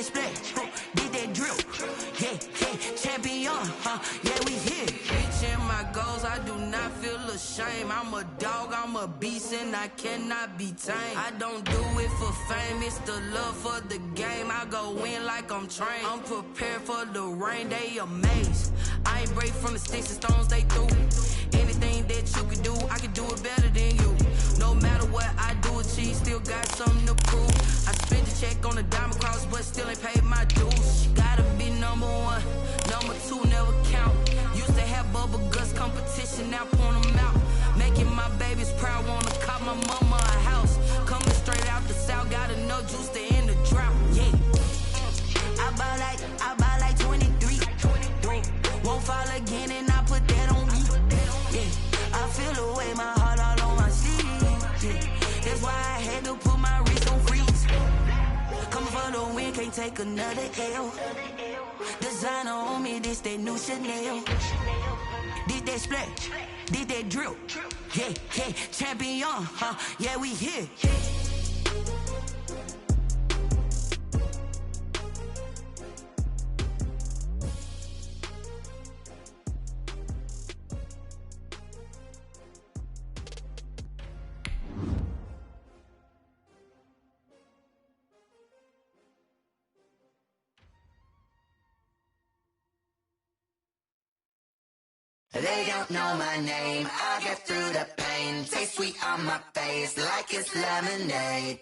that splash, did that drip. Yeah, champion, yeah, we here. Reaching my goals, I do not feel ashamed. I'm a dog, I'm a beast, and I cannot be tamed. I don't do it for fame, it's the love for the game. I go in like I'm trained. I'm prepared for the rain, they amazed. I ain't break from the sticks and stones they threw. Anything that you can do, I can do it better than you. No matter what I do, achieve, still got something to prove. I spent the check on the diamond cross, but still ain't paid my dues. Gotta be number one, number two never count. Used to have bubble guts competition, now point them out. Making my babies proud, wanna cop my mama a house. Coming straight out the south, got enough juice to end the drought. Yeah, I buy like 23. Won't fall again, and I put that on me. Yeah, I feel the way, my heart all on my sleeve. Yeah, that's why I had to put my wrist on freeze. Coming for the win, can't take another L. Designer on me, this that new Chanel. Did that splash, did that drip. Yeah, champion, yeah, we here. They don't know my name, I get through the pain. Taste sweet on my face like it's lemonade.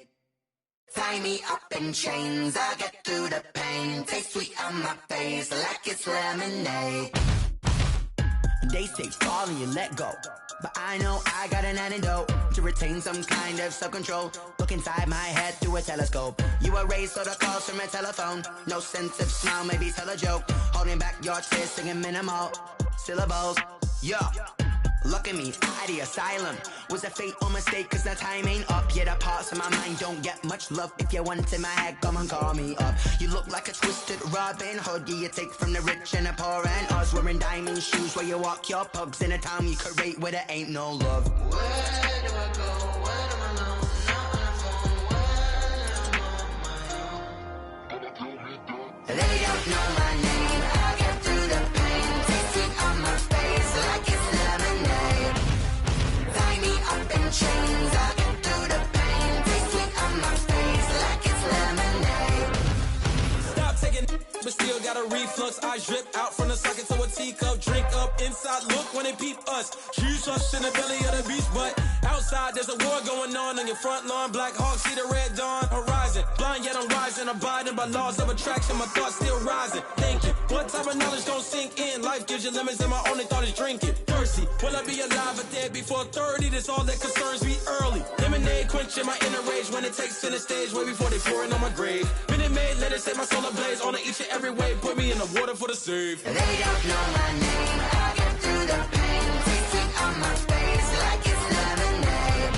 Tie me up in chains, I get through the pain. Taste sweet on my face like it's lemonade. They say fall and you let go, but I know I got an antidote to retain some kind of self-control. Look inside my head through a telescope. You erase all the calls from a telephone. No sense of smile, maybe tell a joke. Holding back your tears, singing minimal syllables. Yeah, look at me, out the asylum. Was a fate or mistake, cause the time ain't up. Yeah, the parts of my mind don't get much love. If you want in my head, come and call me up. You look like a twisted Robin Hood. You take from the rich and the poor and us. Wearing diamond shoes where you walk your pugs. In a town you create where there ain't no love. Where do I go? When am I alone? Not on my own. They don't know my name, I get through the pain. Taste sweet on my face like it's lemonade. Tie me up in chains, I get through the pain. Taste sweet on my face like it's lemonade. Stop taking but still got a reflux. I drip out from the socket to a teacup. Drink up inside, look when they peep us. Choose us in the belly of the beast, but outside there's a war going on your front lawn. Black Hawk, see the red dawn horizon. Blind yet I'm rising, abiding by laws of attraction. My thoughts still rising, thinking what type of knowledge don't sink in. Life gives you limits and my only thought is drinking. Thirsty, will I be alive or dead before 30? That's all that concerns me early. Lemonade quenching my inner rage when it takes center stage way before they pour it on my grave. Minute Maid, let it set my soul ablaze on each and every way. Put me in the water for the save. They don't know my name, I get through the pain. Taste sweet on my face like it's lemonade.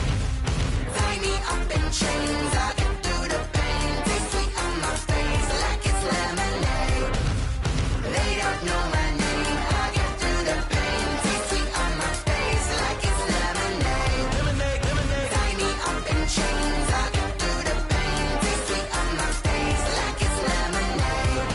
Tie me up in chains, I get through the pain. Taste sweet on my face like it's lemonade. They don't know my name, I get through the pain. Taste sweet on my face like it's lemonade. Tie me up in chains, I get through the pain. Taste sweet on my face like it's lemonade.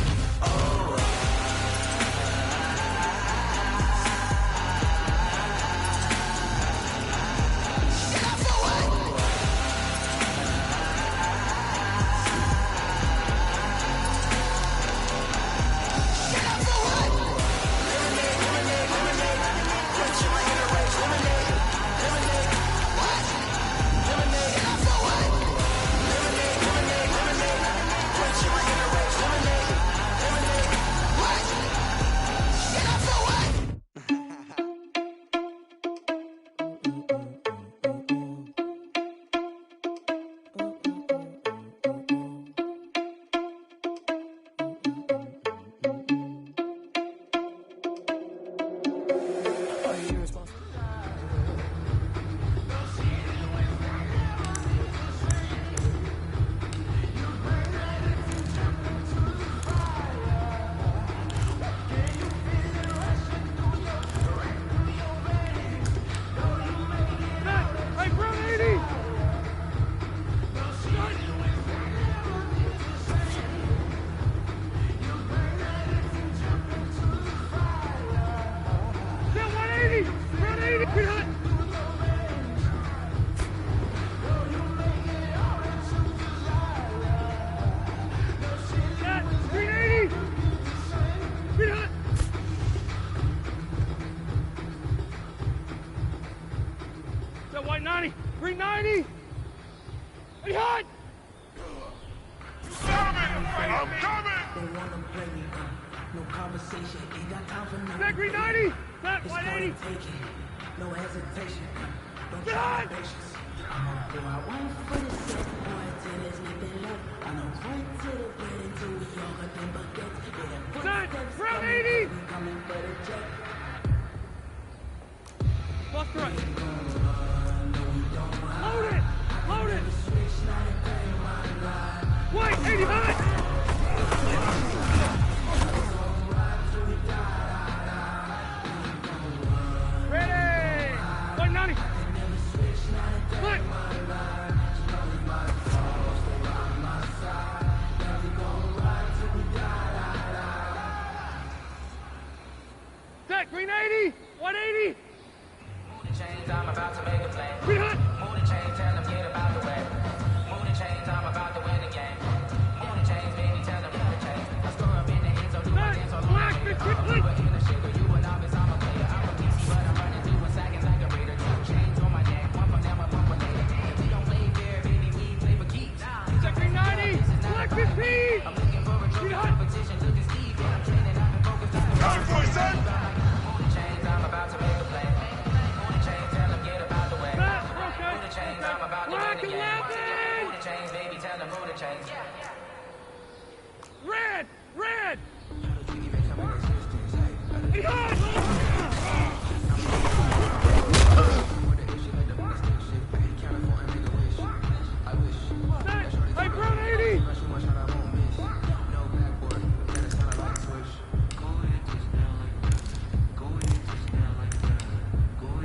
They wanna play me, no conversation, ain't got time for nothing. Back 390! Back It's 180! taking, no hesitation, don't Get try on! patience. I'ma go out one for the set, boy, till there's nothing left. I'ma run to the bed until we all got them buckets. Yeah, the footsteps round coming, 80! we coming for the jet. Lost the right. Load it! Load it! Wait, 85! Ready! 190! Foot! Deck, 380! 180! Chains, I'm about to make a play. Be hot! Move the chains, tell them get about the way. Move the chains, I'm about to win the game. Move the chains, baby, tell them move the chains. I score up in the end, so do my dance all on Black, the way. bitch, You were in the sugar, you a novice, I'm a player. I'm a beast, but I'm running through a second like a raider. 2 chains on my neck, one for them, one for later. If we don't play fair, baby, we play for keeps. Deck, 390! Black, 15! I'm looking for a trophy competition, look at Steve, and I'm training, I've been focused on the move the chains, I'm about to make a play. Move the chains, tell them get about the way. Move the chains, I'm about to win the game. Move the chains, baby, tell them move the chains. Red! Red! Be hot! Hey, Brown 80!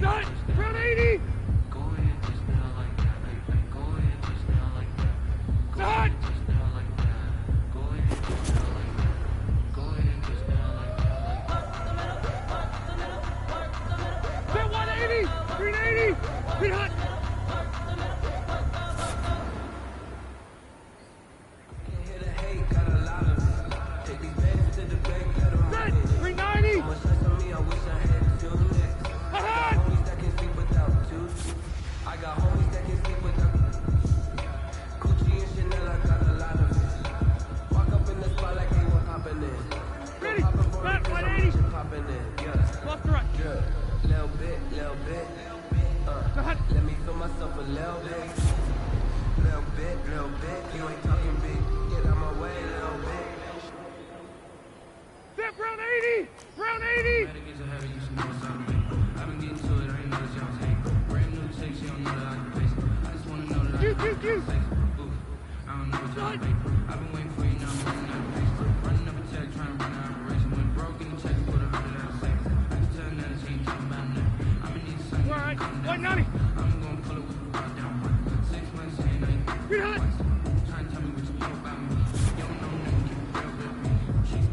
Done! Brown 80! Done! Hit 180! 380! Hit hot! Dead! 390! Ahead! I got homies that can sleep without Gucci and Chanel, I got a lot of it. Walk up in the spot like they were popping in. Ready? Back 180! Popping in, yeah. Lost the right. Yeah. Little bit. Ahead. Let me feel myself a little bit. Little bit. You ain't talking big. Get out my way, little bit. Dead, Brown 80! Brown 80! Q. I don't know what y'all think. I've been waiting for you now, I'm running out of pace. Running up a check, trying to run an operation. Went broke in the check, put 100 out of savings. I can tell now that she ain't talking about nothing. I'm in these sunny, All right, calm 190. down. I'm gonna pull it with the bar down. 6 months saying I ain't Be hot! trying to tell me what you know about me. You don't know nothing, keep it real with me. She's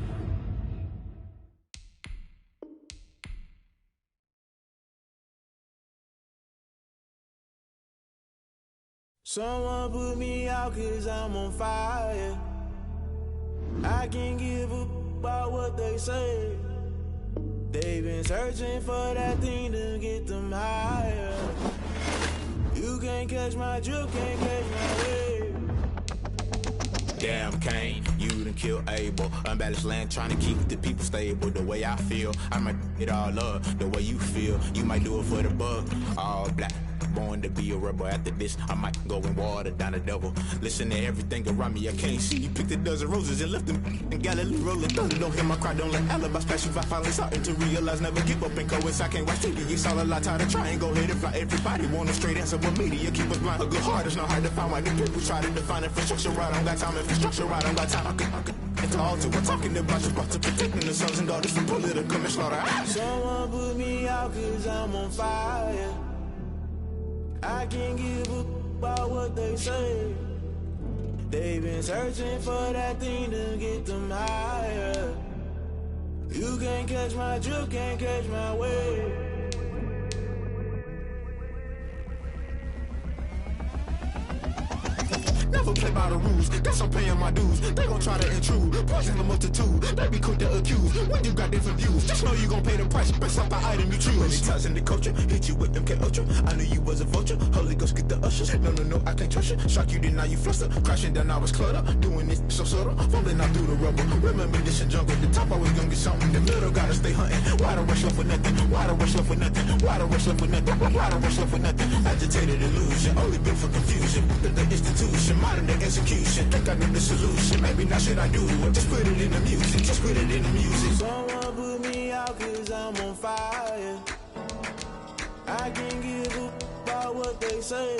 Someone put me out 'cause I'm on fire. I can't give a about what they say. They've been searching for that thing to get them higher. You can't catch my drip, can't catch my wave. Damn Kane, you done killed Abel. Unbalanced land, trying to keep the people stable. The way I feel, I might it all up. The way you feel, you might do it for the buck. All black, born to be a rebel. After this, I might go and water down the devil. Listen to everything around me, I can't see. You picked a dozen roses and left them in Galilee rolling thunder. Don't hear my cry, don't let alibis pass you. I finally starting to realize, never give up and coincide. Can't watch TV, it's all a lot. Tired of trying, go ahead and fly. Everybody want a straight answer, but media keep us blind. A good heart is not hard to find. Why the people try to define infrastructure right? I don't got time, infrastructure right? I don't got time. I could. It's all to we're talking about you, about to protecting the sons and daughters from political and slaughter. Someone put me out 'cause I'm on fire. I can't give a about what they say. They've been searching for that thing to get them higher. You can't catch my drip, can't catch my wave. never play by the rules. Guess I'm paying my dues. They gon' try to intrude, poison the multitude. They be quick to accuse when you got different views. Just know you gon' pay the price based off the item you choose. Many times in the culture, hit you with them K-Ultra. I knew you was a vulture. Holy Ghost get the ushers. No, I can't trust you. Shock you, then now you fluster. Crashing down, I was cluttered. Doing this so subtle, fumbling out through the rubble. Remember this in jungle. The top always gonna get something. The middle gotta stay hunting. Why the rush left for nothing? Why the rush left for nothing? Why the rush left for nothing? Why the rush left for nothing? Agitated illusion, only built for confusion. The institution, modern day execution. Think I know the solution. Maybe not should I do it? Just put it in the music. Just put it in the music. Someone put me out 'cause I'm on fire. I can't give a about what they say.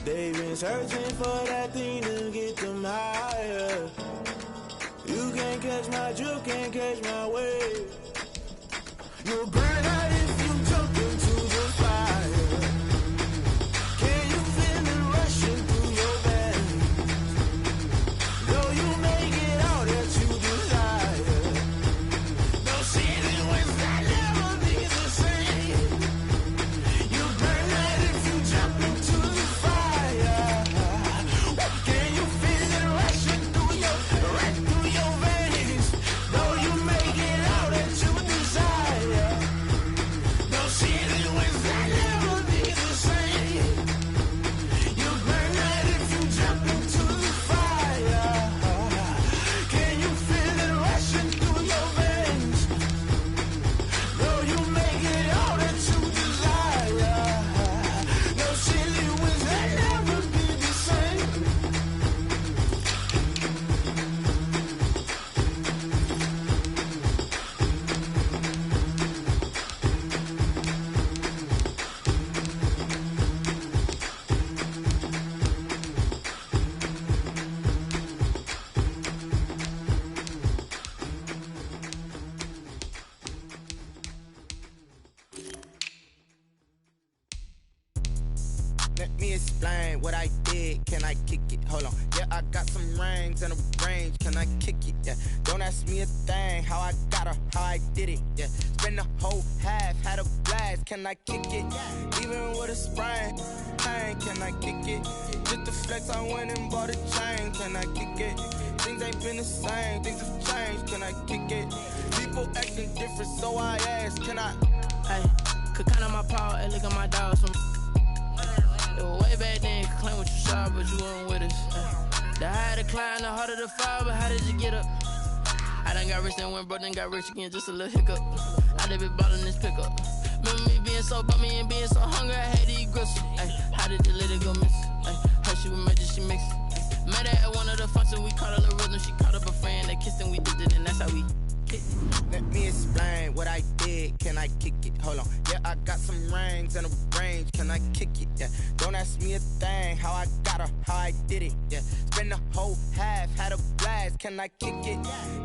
They've been searching for that thing to get them higher. You can't catch my drift, can't catch my wave. You'll burn out if you jump into the fire. Can you feel it rushing through your veins? Though you make it all that you desire. No ceiling wins that never be the same. You burn out if you jump into the fire. Can you feel it rushing through your veins? Though you make it all that you desire. No ceiling wins that never be the same. You burn out if you jump into the fire. Can you feel it rushing through your veins? Though you make it all that you desire. No ceiling wins that never be the same. Let me explain what I did. Can I kick it? Hold on. Yeah, I got some rings and a range. Can I kick it? Yeah. Don't ask me a thing. How I got her, how I did it. Yeah. Spend the whole half, had a blast. Can I kick it? Even with a sprain. Pain, can I kick it? Just the flex, I went and bought a chain. Can I kick it? Things ain't been the same. Things have changed. Can I kick it? People acting different, so I ask. Can I? Hey, could count on my power, and look at my dogs from. It was way back then, could claim what you saw, but you weren't with us. The higher the climb, the harder the fall, but how did you get up? I done got rich, then went broke, then got rich again, just a little hiccup. I done been ballin' this pickup. Remember me being so bummy and being so hungry, I had to eat gristle. Ay, how did you let it go miss? Ay, her she was magic, she mixed. Met her at one of the functions, we caught a little rhythm, she caught up a friend, they kissed and we dipped it, and that's how we kicked it. Let me explain what I did. Can I kick it? Hold on. Yeah, I got some rings and a range. Can I kick it? Yeah. Don't ask me a thing. How I got her, how I did it. Yeah. Spend the whole half, had a blast. Can I kick it?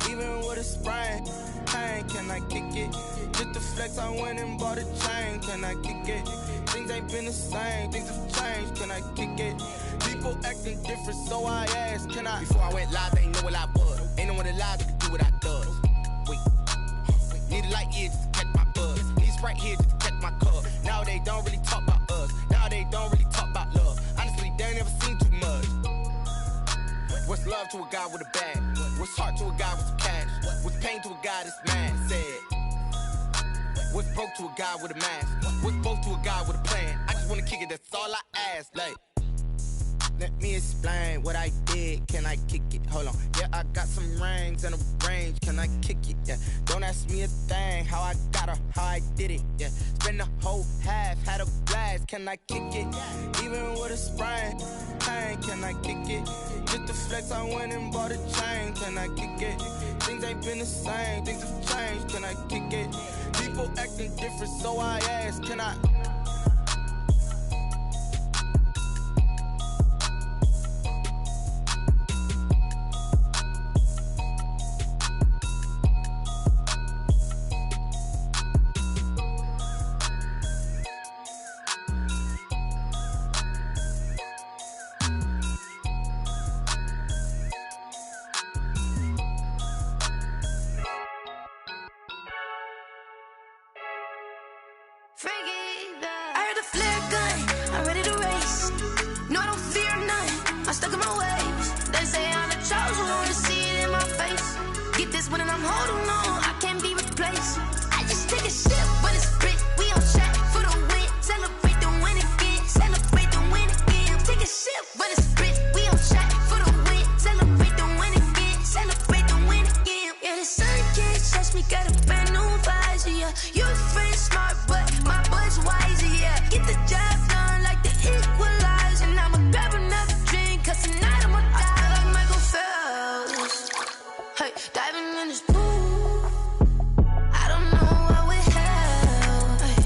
Even with a sprain. Pain, can I kick it? Just the flex, I went and bought a chain. Can I kick it? Things ain't been the same. Things have changed. Can I kick it? People acting different, so I asked. Can I? Before I went live, they ain't know what I was. Ain't no one alive that could do what I does. Need a light year just to catch my buzz. Need Sprite here just to catch my cup. Now they don't really talk about us. Now they don't really talk about love. Honestly, they ain't never seen too much. What's love to a guy with a bag? What's heart to a guy with some cash? What's pain to a guy that's mad? Said. What's broke to a guy with a mask? What's both to a guy with a plan? I just wanna kick it, that's all I ask. Like, let me explain what I did. Can I kick it? Hold on. Yeah, I got some rings and a range. Can I kick it? Yeah. Don't ask me a thing. How I got her, how I did it. Yeah. Spend the whole half, had a blast. Can I kick it? Even with a sprain. Pain, can I kick it? Just the flex, I went and bought a chain. Can I kick it? Things ain't been the same. Things have changed. Can I kick it? People acting different, so I ask. Can I? Freaky. stuck in my ways. They say I'm the chosen one, to see it in my face. Get this one and I'm holding on, I can't be replaced. I just take a sip, but it's spit. We on track for the win. Celebrate the win again. Celebrate the win again. Take a sip, but it's spit. We on track for the win. Celebrate the win again. Celebrate the win again. Yeah, the sun can't touch me. Got a brand new visor. Yeah, you're friend smart, but my boy's wiser. Yeah, get the job done like the equalizer. And I'ma grab another drink, 'cause tonight I'ma die like Michael Phelps. Hey, diving in this pool. I don't know what we have. Hey,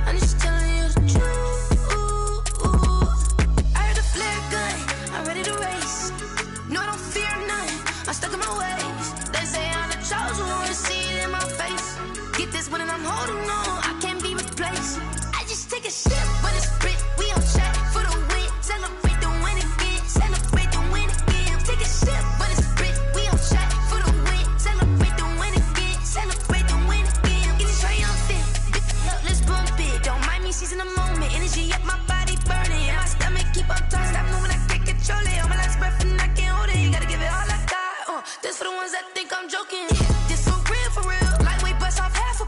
I'm just telling you the truth. I heard the flare gun, I'm ready to race. No, I don't fear none, I'm stuck in my ways. They say I'm the chosen one, to see it in my face. Get this one and I'm holding on, I can't be replaced. I just take a sip, but it's spit. We on track for the win. Celebrate the win again. Celebrate the win again. Take a sip, but it's spit. We on track for the win. Celebrate the win again. Celebrate the win again. Get it triumphant. Look, let's bump it. Don't mind me seizing the moment. Energy up my body burning. And my stomach keep on turning. Stop moving, I can't control it. On my last breath and I can't hold it. You gotta give it all I got. This for the ones that think I'm joking. This for real, for real. Lightweight bust off half a.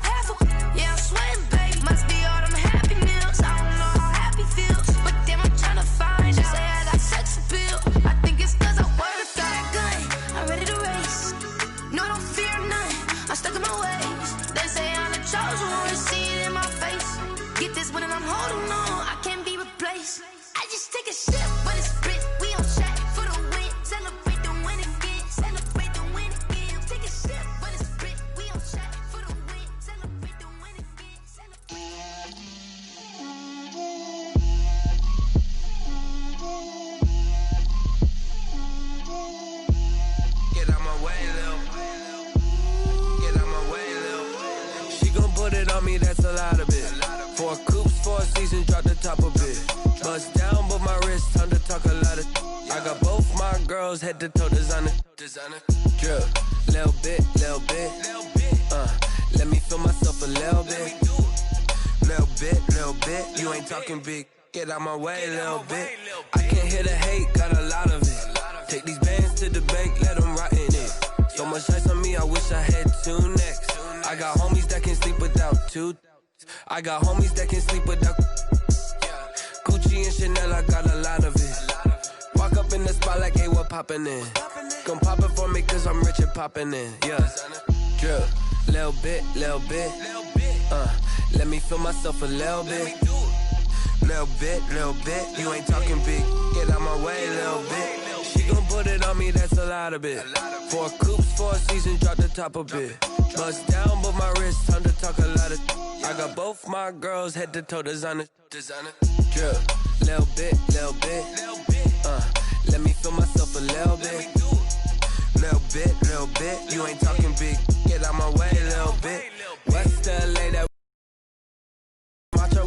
Yeah, I'm sweating, baby. Must be all them happy meals. I don't know how happy feels, but damn, I'm trying to find out. Say I got sex appeal. I think it's 'cause I work a gun. I'm ready to race. No, I don't fear none. I'm stuck in my ways. They say I'm the chosen one, to see it in my face. Get this one and I'm holding on, I can't be replaced. I just take a sip, but it's spit. We on track for the win. Celebrate the win again. Celebrate the win again. Take a sip, but it's spit. We on track for the win. Celebrate the win again. Get out my way, Lil. Get out my way, Lil. She gon' put it on me, that's a lot of it. 4 coops, 4 seasons, drop the top of it. Bust down, but my wrist, time to talk a lot of. I got both my girls, head to toe designer. Drip, little bit, little bit. Let me feel myself a little bit. Little bit. You ain't talking big. Get out my way, little bit. I can't hear the hate, got a lot of it. Take these bands to the bank, let them rot in it. So much ice on me, I wish I had 2 necks. I got homies that can sleep without 2. I got homies that can sleep without. Gucci and Chanel, I got a lot of it. Walk up in the spot like, hey, what poppin' in? Gon' pop it for me, 'cause I'm rich and poppin' in. Yeah, drip, little bit. Let me feel myself a little bit. Little bit. You ain't talking big. Get out my way, little bit. She gon' put it on me, that's a lot of it. 4 coops, 4 seasons, drop the top of it. Bust down, but my wrist, time to talk a lot of. I got both my girls, head to toe designer. Drip, little bit. Let me feel myself a little bit. Little bit. You ain't talking big. Get out my way, little bit. West LA, that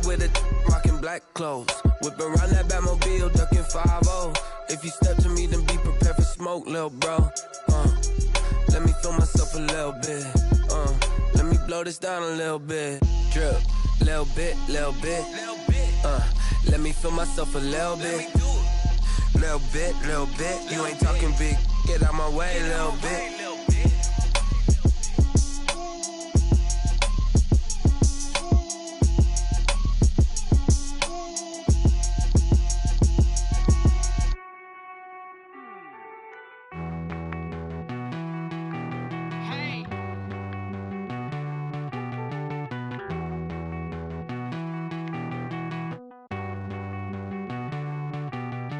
with a rockin' black clothes. Whip around that Batmobile, ducking 5-0. If you step to me, then be prepared for smoke, lil' bro. Let me feel myself a little bit. Let me blow this down a little bit. Drip, little bit. Let me feel myself a little bit. Little bit. You ain't talking big. Get out my way, little bit.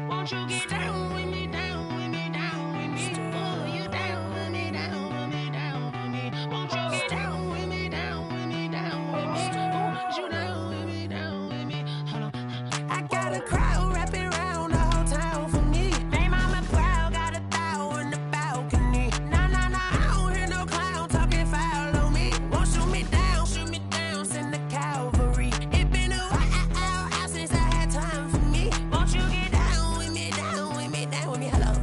Won't you get down with me, down with me, down with me? Oh, you down with me, down with me, down with me? Won't you get down with me, down with me, down with me? Oh, you down with me, down with me? Hold on. I got a crowd wrapping around the whole town for me. They mama proud, got a thou in the balcony. Nah, I don't hear no clown talking foul on me. Won't shoot me down, send the cavalry. It been a while since I had time for me. Won't you get down with me, down with me, down with me? Hello.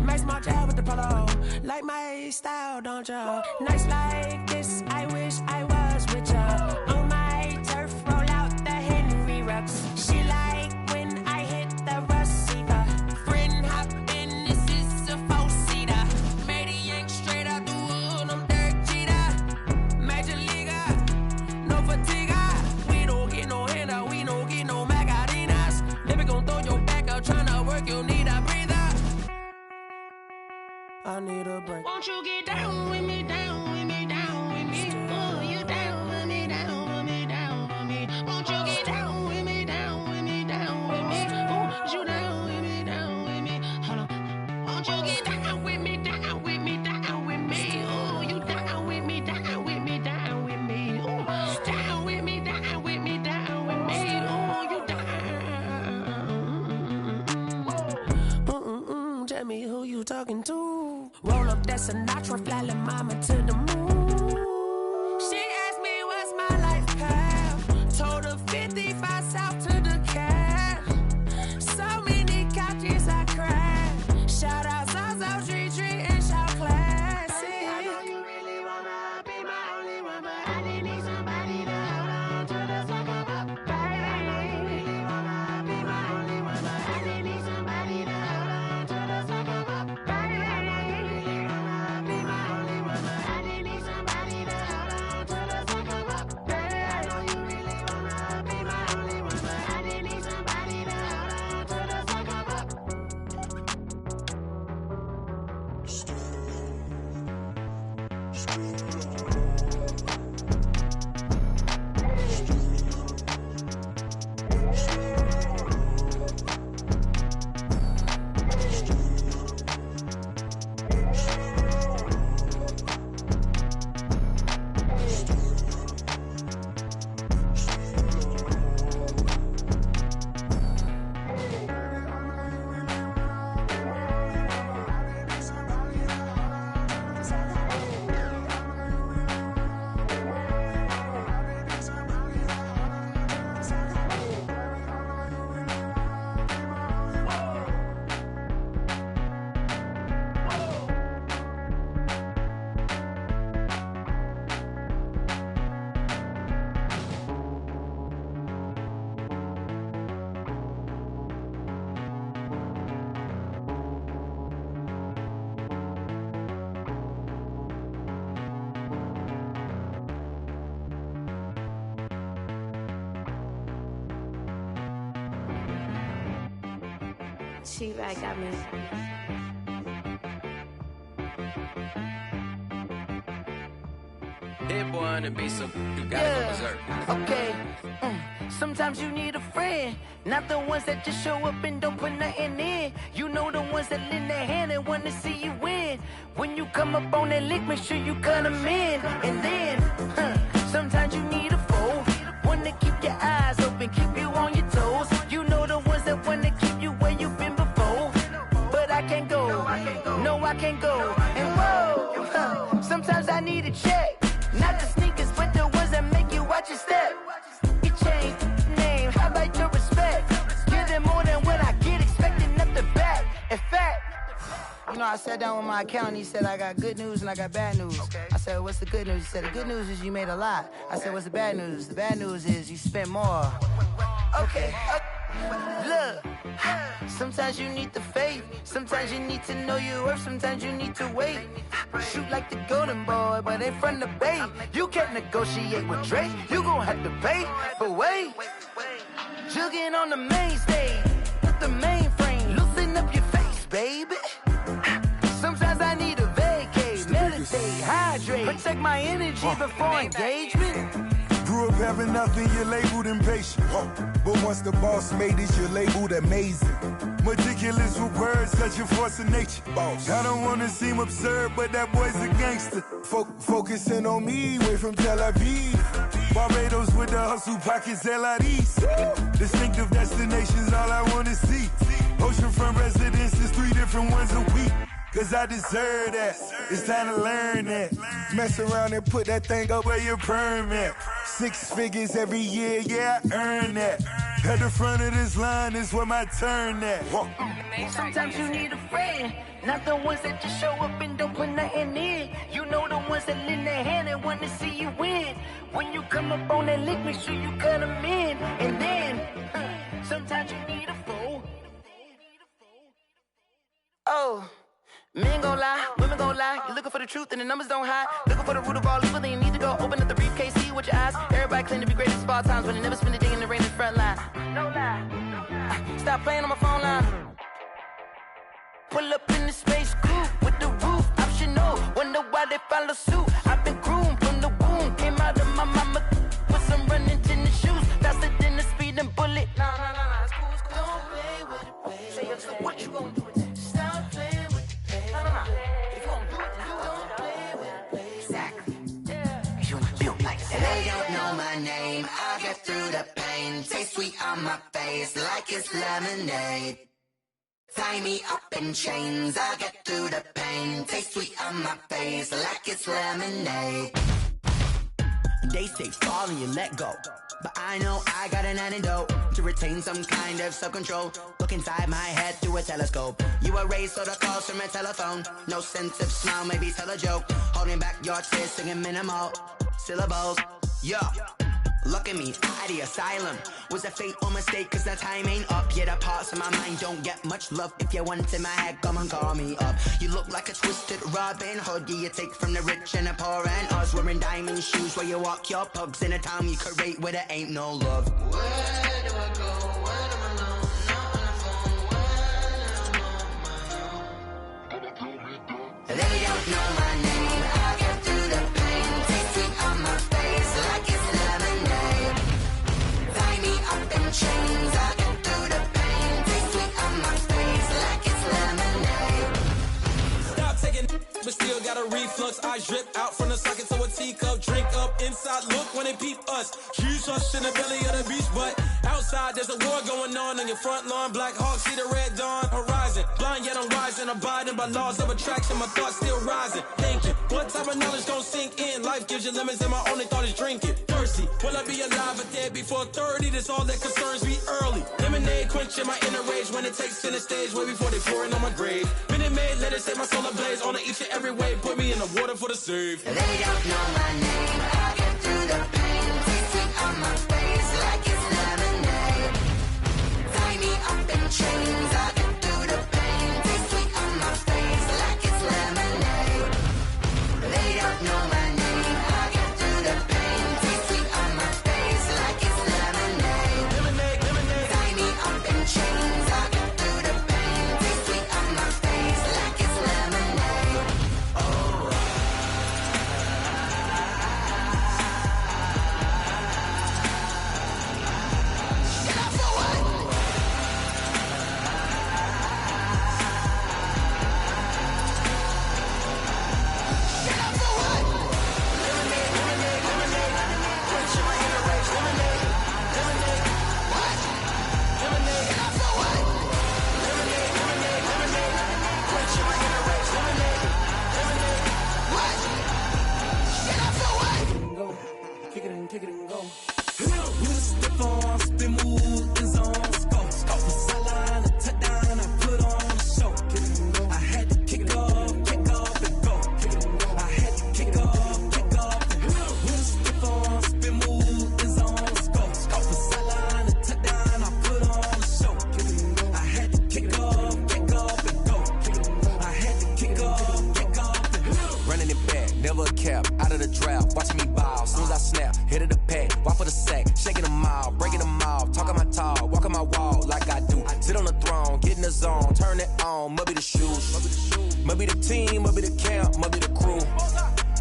Max March out with the polo. Like my style, don't y'all? Nights like this, I wish I was with y'all. On my turf, roll out the Henry Rux. She like when I hit the receiver. Friend hop in I need a break. Won't you get down with me, down with me, down with me? Ooh, you down with me, down with me, down with me. Won't you get down with me, down with me, down with me? Ooh, you down with me, down with me. Hold on. Won't you get down with me, down with me, down with me? Ooh, you down with me, down with me, down with me. Ooh, down with me, down with me, down with me. Ooh, you down. Tell me who you talking to. Roll up that Sinatra, fly la mama to the moon. She asked me what's my life path. Told her 55 south to the cab. So many couches I cried. Shout out South Street and shout classy. I know you really wanna be my only one, but I didn't need somebody to hold on to the second up. I know you really wanna be my only one, but I didn't need somebody to hold on to the second up. I know you really wanna be my only one, but I didn't need somebody to hold on to the second up. I know you really wanna be my only one, but I didn't need somebody to hold on to the second up. She back got me. Hit boy on the beat, so you gotta go berserk. Okay. Sometimes you need a friend, not the ones that just show up and don't put nothing in. You know the ones that lend their hand and want to see you win. When you come up on that lick, make sure you cut them in. And then, sometimes you need a foe, one to keep your eyes open, keep you on your toes. You know the ones that want to keep you where you've been before. But I can't go, no I can't go. And whoa, sometimes I need a check. Not the sneakers, but the ones that make you watch your step. You change name, how about your respect? Give them more than what I get, expecting up the back. In fact, you know, I sat down with my accountant, he said I got good news and I got bad news. I said, what's the good news? He said, the good news is you made a lot. I said, what's the bad news? The bad news is you spent more. Okay, look, sometimes you need the faith, sometimes you need to know your worth, sometimes you need to wait. Shoot like the golden boy, but ain't from the bay. You can't negotiate with Drake, you gon' have to pay. But wait, jugging on the main stage, with the mainframe, loosen up your face, baby. Sometimes I need a vacate, meditate, hydrate, protect my energy before engagement. Grew up having nothing, you're labeled impatient. But once the boss made it, you're labeled amazing. Meticulous with words, such a force of nature. Boss. I don't wanna seem absurd, but that boy's a gangster. Focusing on me, way from Tel Aviv. Barbados with the hustle pockets, LIDs. Distinctive destinations, all I wanna see. Oceanfront residences, 3 different ones a week. Cause I deserve that, it's time to learn that. Mess around and put that thing up where your permit. 6 figures every year, yeah, I earn that. At the front of this line is where my turn at. Sometimes you need a friend, not the ones that just show up and don't put nothing in. You know the ones that lend their hand and want to see you win. When you come up on that lick, make sure you cut them in. And then, sometimes you need a fool. Oh. Men gon' lie, women gon' lie. You're looking for the truth and the numbers don't hide. Looking for the root of all evil, then you need to go open up the briefcase, see with your eyes. Everybody claim to be greatest of all times, but they never spend a day in the rain in the front line. No lie, stop playing on my phone line. Pull up in the space coupe with the roof pain. Taste sweet on my face like it's lemonade. Tie me up in chains, I'll get through the pain. Taste sweet on my face like it's lemonade. They say fall and you let go, but I know I got an antidote to retain some kind of self-control. Look inside my head through a telescope. You erase all the calls from a telephone. No sense of smile, maybe tell a joke. Holding back your tears, singing minimal syllables. Yeah. Look at me, at the asylum. Was a fate or mistake, cause the time ain't up. Yet the parts of my mind don't get much love. If you want in my head, come and call me up. You look like a twisted Robin Hood. You take from the rich and the poor and us. Wearing diamond shoes where you walk your pugs. In a town you create where there ain't no love. Where do I go? When I'm alone? Not on the phone. When I'm on my own. They don't know my name. I get through the pain. Taste sweet on my face like it's lemonade. Tie me up in chains. I get through the pain. Taste sweet on my face like it's lemonade. Stop taking, but still got a reflux. I drip out from the socket to a teacup. Drink up inside, look when they peep us. Huge us in the belly of the beach, but outside there's a war going on your front lawn. Black Hawk, see the red dawn horizon. Blind yet I'm rising, abiding by laws of attraction. My thoughts still rising, thinking what type of knowledge don't sink in. Life gives you limits and my only thought is drinking. Thirsty, will I be alive or dead before 30? That's all that concerns me early. Lemonade quenching my inner rage when it takes center stage way before they pour it on my grave. Minute Maid, let it set my soul ablaze. On each and every way, put me in the water for the save. They don't know my name, I get through the pain. Taste sweet on my face like it's lemonade. Tie me up in chains, I get through the pain. Taste sweet on my face like it's lemonade. They don't know my name, I get through the pain. Taste sweet on my face like it's lemonade. Lemonade, lemonade. Tie me up in chains, I get through the pain. Taste sweet on my face like it's lemonade. Oh. Get up for what? Get up for what? Lemonade, lemonade, lemonade. Quenching my inner rage. Lemonade, lemonade. What? Lemonade, Get up for what? lemonade, lemonade, lemonade. Quenching my inner rage. Lemonade, lemonade. What? Get up for what? Go. Kick it and go. Step on, spin move, is on scope. Scope for sideline, a touchdown, I put on a show. I had to kick off and go. I had to kick off and go. Step on, spin move, is on scope. Scope for sideline, a touchdown, I put on a show. I had to kick off and go. I had to kick off and go. Running it back, never a cap, out of the draft, watching me ball. Soon as I snap, hit of the pack, walk for the sack, shaking them out, breaking them off, talking my talk, walking my wall like I do. Sit on the throne, get in the zone, turn it on, must be the shoes, must be the team, must be the camp, must be the crew.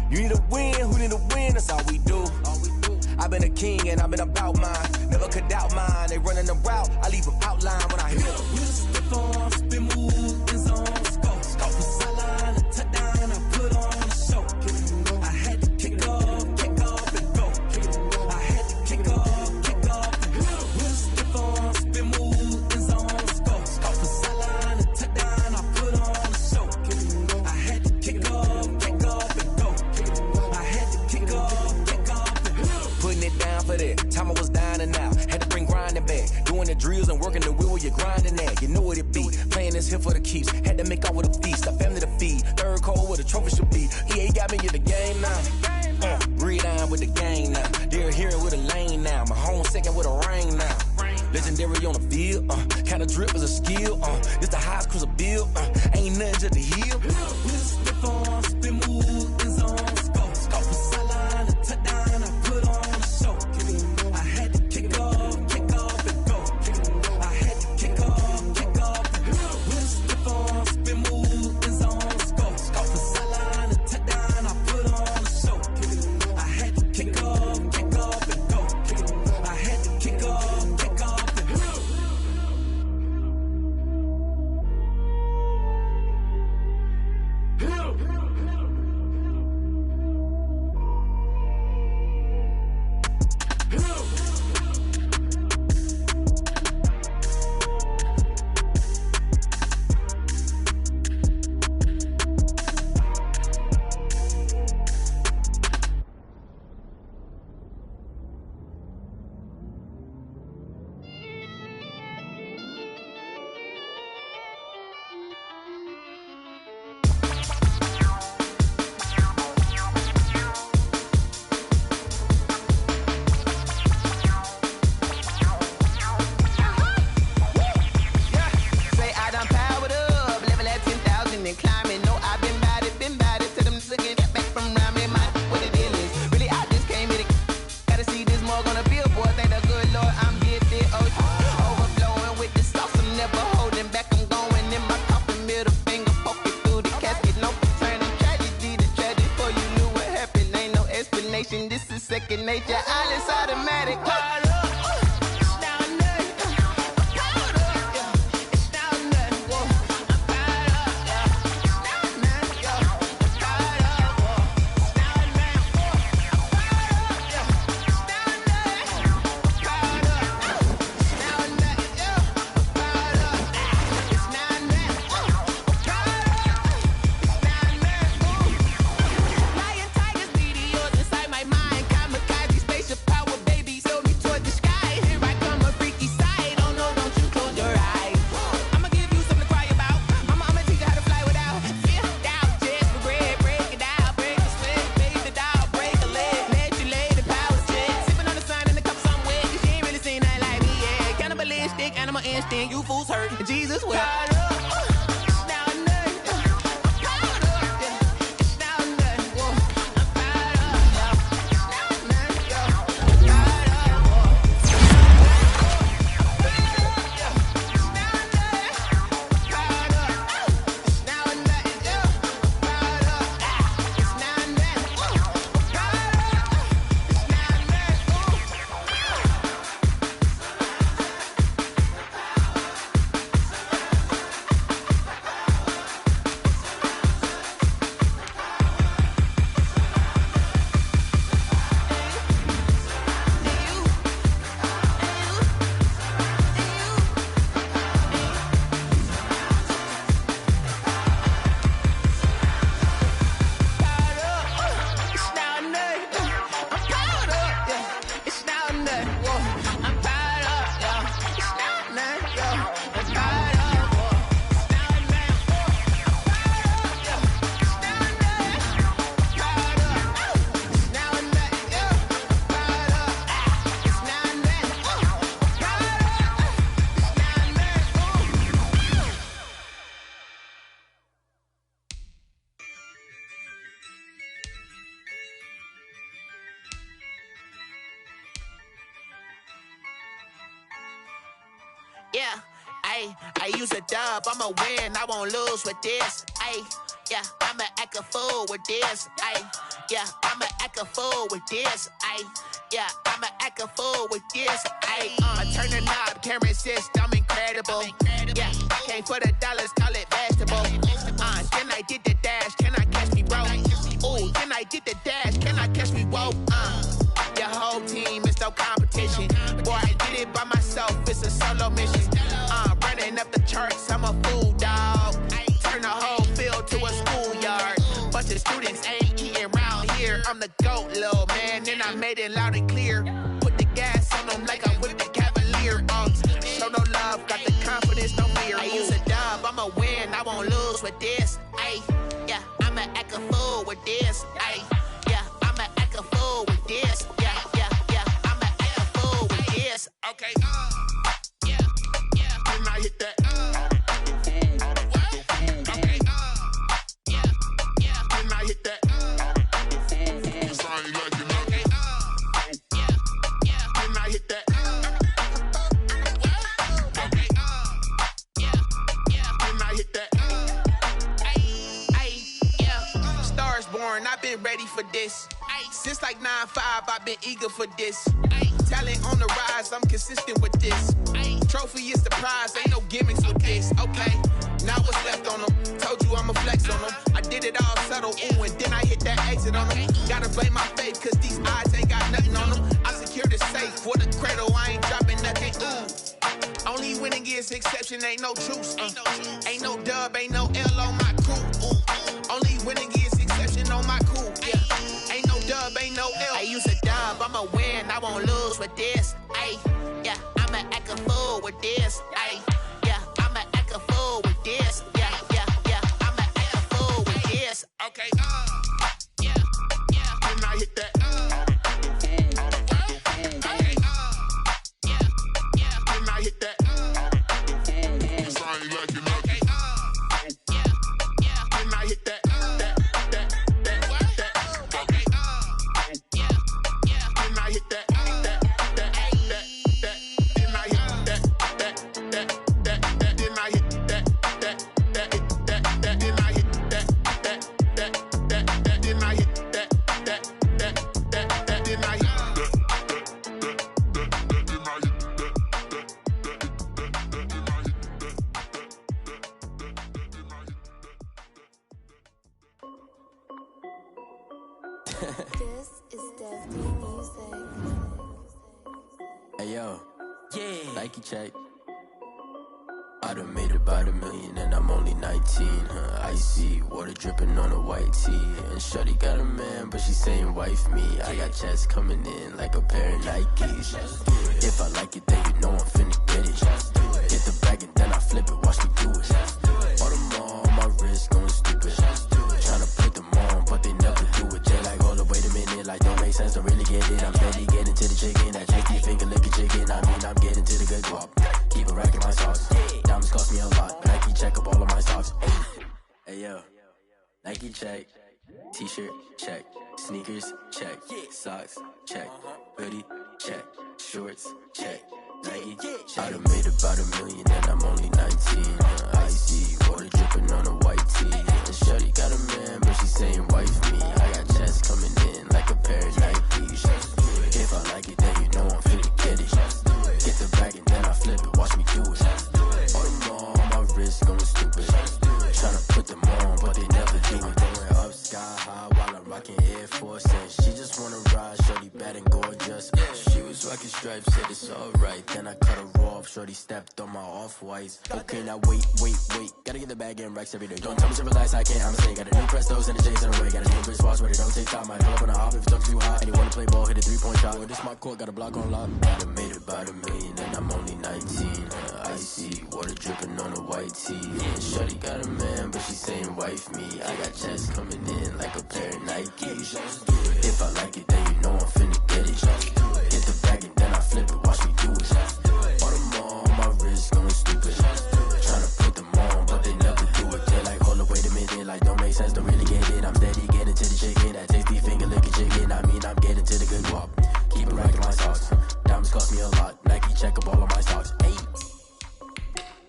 You need a win, who need a win, that's all we do. I've been a king and I've been about mine, never could doubt mine. They running the route, I leave them outline when I hit them. Step on, spin move, is on scope. Scope for sideline, a touchdown, I put on a show. I had to kick off and go. I had to kick off and go. Step on, spin move, is on scope. Scope for sideline, a touchdown, I put on a show. I had to kick off and go. I had to kick off and go. Putting it down for that. Time I was down and out. Had to bring grinding back. Doing the drills and working the wheel where you're grinding at. You know what it be. Playing this here for the keeps. Had to make off with a feast. A family to feed. Third cold where the trophy should be. EA got me in the game now. Breathe down with the game now. They're here with a lane now. My home second with a rain now. Legendary on the field. Kinda drip is a skill. This the highest cruiser bill. Ain't nothing just to heal. Step on, spin move, is on scope. Scope for sideline, a touchdown, I put on a show. I had to kick off and go. I had to kick off and go. Step on, spin move, is on scope. Scope for sideline, a touchdown, I put on a show. I had to kick off and go. I had to kick off and go. destination. This is second nature. All is automatic. You fools hurt. Jesus will. Yeah, I use a dub, I'ma win, I won't lose with this. Yeah, I'ma act a fool with this. Yeah, I'ma act a fool with this. Yeah, I'ma act a fool with this. I turn the knob, can't resist, I'm incredible. Yeah, came for the dollars, call it vegetable. Then I did the dash, can I catch me, bro? Ooh, then I did the dash, can I catch me, whoa? Your whole team is no competition. Boy, I did it by myself, it's a solo mission. Running up the charts, I'm a fool, dog. Turn the whole field to a schoolyard. Bunch of students ain't eating round here. I'm the GOAT, little man, and I made it loud and clear. Put the gas on them like I'm with the Cavalier. Show no love, got the confidence, no fear. I use a dub, I'ma win, I won't lose with this. Yeah, I'ma act a fool with this. Yeah, I'ma act a fool with this. Yeah, I'ma act a fool with this. Okay. Can I hit that? Okay. Can I hit that? Cause I ain't like it. Okay. Can I hit that? Okay. Can I hit that? Yeah. Stars born, I've been ready for this. Since like 9-5, I've been eager for this. Talent on the rise, I'm consistent with this. Trophy is the prize, ain't no gimmicks with this. Okay, now what's left on them? Told you I'ma flex on them. I did it all subtle, ooh, and then I hit that exit on them. Gotta blame my faith, cause these eyes ain't got nothing on them. I secured the safe for the cradle, I ain't dropping nothing, ooh. Only winning is exception, ain't no truce. Ain't no dub, ain't no L on my crew, ooh. Only winning is exception on my crew, yeah. Ain't no dub, ain't no L. I use a dub, I'ma win, I won't lose with this. Yeah, I'ma act a fool with this. Yeah, I'ma act a fool with this. Yeah, I'ma act a fool with this. Okay. Yeah. Can I hit that? Okay. Yeah. Can I hit that? Cause I ain't like it. Okay. Yeah. Can I hit that? Okay. Yeah. Can I hit that? This is Dev D Music. Hey yo, yeah. Nike check. I done made about $1 million and I'm only 19. Icy water dripping on a white tee. And shorty got a man, but she saying wife me. I got checks coming in like a pair of Nikes. If I like it, then you know I'm finna get it. Get the bag and then I flip it, watch me do it. All them on my wrist going stupid. Tryna put them on, but they never do it. They like, hold up, wait a minute, like don't make sense, don't really get it. I'm steady getting to the chicken, that chicky finger licking chicken. I mean, I'm getting to the good guap. Keep a rack in my socks. Diamonds cost me a lot. Nike check up all of my socks. Hey yo, Nike check. T-shirt check. Sneakers check. Socks check. Hoodie check. Shorts check. Nike check. I done made about $1 million and I'm only 19. Icy water dripping on a white tee. And shorty got a man, but she saying wife me. I got checks coming in like a pair of Nikes. If I like it, then you know I'm finna get it. Get the bag and then I flip it, watch me do it. All them on my wrist going stupid. Tryna put them on, but they never do it. Going up sky high while I'm rocking Air Force. And she just wanna ride, shorty bad and gorgeous. She was rocking stripes, said it's alright. Then I cut her off, shorty stepped on my off-whites. Okay, now wait. Gotta get the bag and racks every day. Don't tell me to relax, I can't, I'm saying. Got a new Prestos and the J's in the way. Got a new wrist watch, but it don't take time. I pull up on a hop if it talks too hot. And you wanna play ball, hit a 3-point shot. With this smart court, got a block on lock. I done made about $1 million and I'm only 19. Icy water dripping on a white tee. And shorty got a man, but she saying wife me. I got checks coming in like a pair of Nikes. If I like it, then you know I'm finna get it. Get the bag and then I flip it, watch me do it. All them on my wrist going stupid. Tryna put them on, but they never do it. They're like, hold up, wait a minute, like don't make sense, don't really get it. I'm steady getting to the chicken, that tasty finger licking chicken. I mean, I'm getting to the good guap. Keep it racking my socks. Diamonds cost me a lot. Nike check up all of my socks.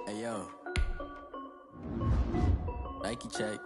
Hey yo, Nike check.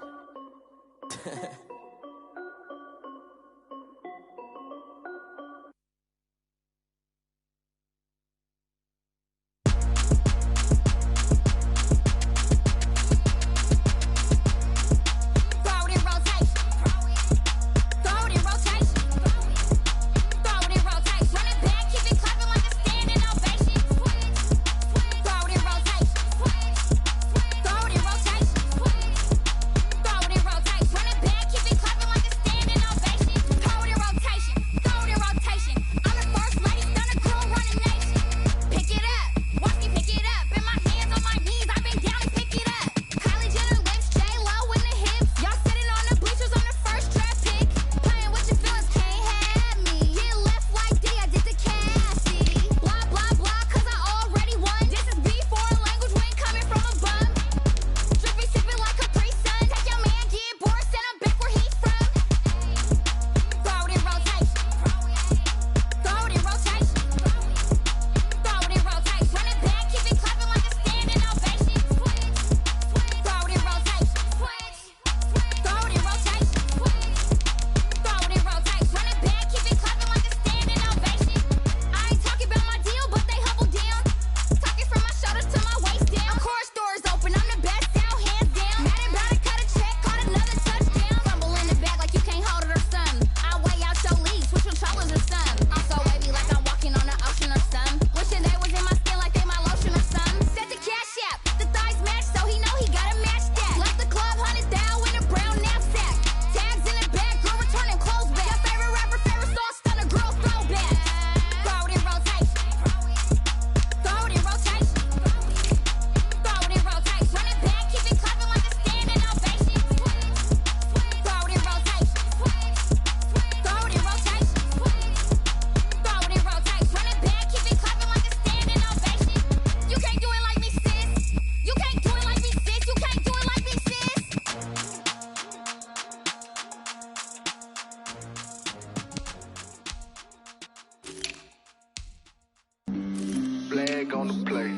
Flag on the play.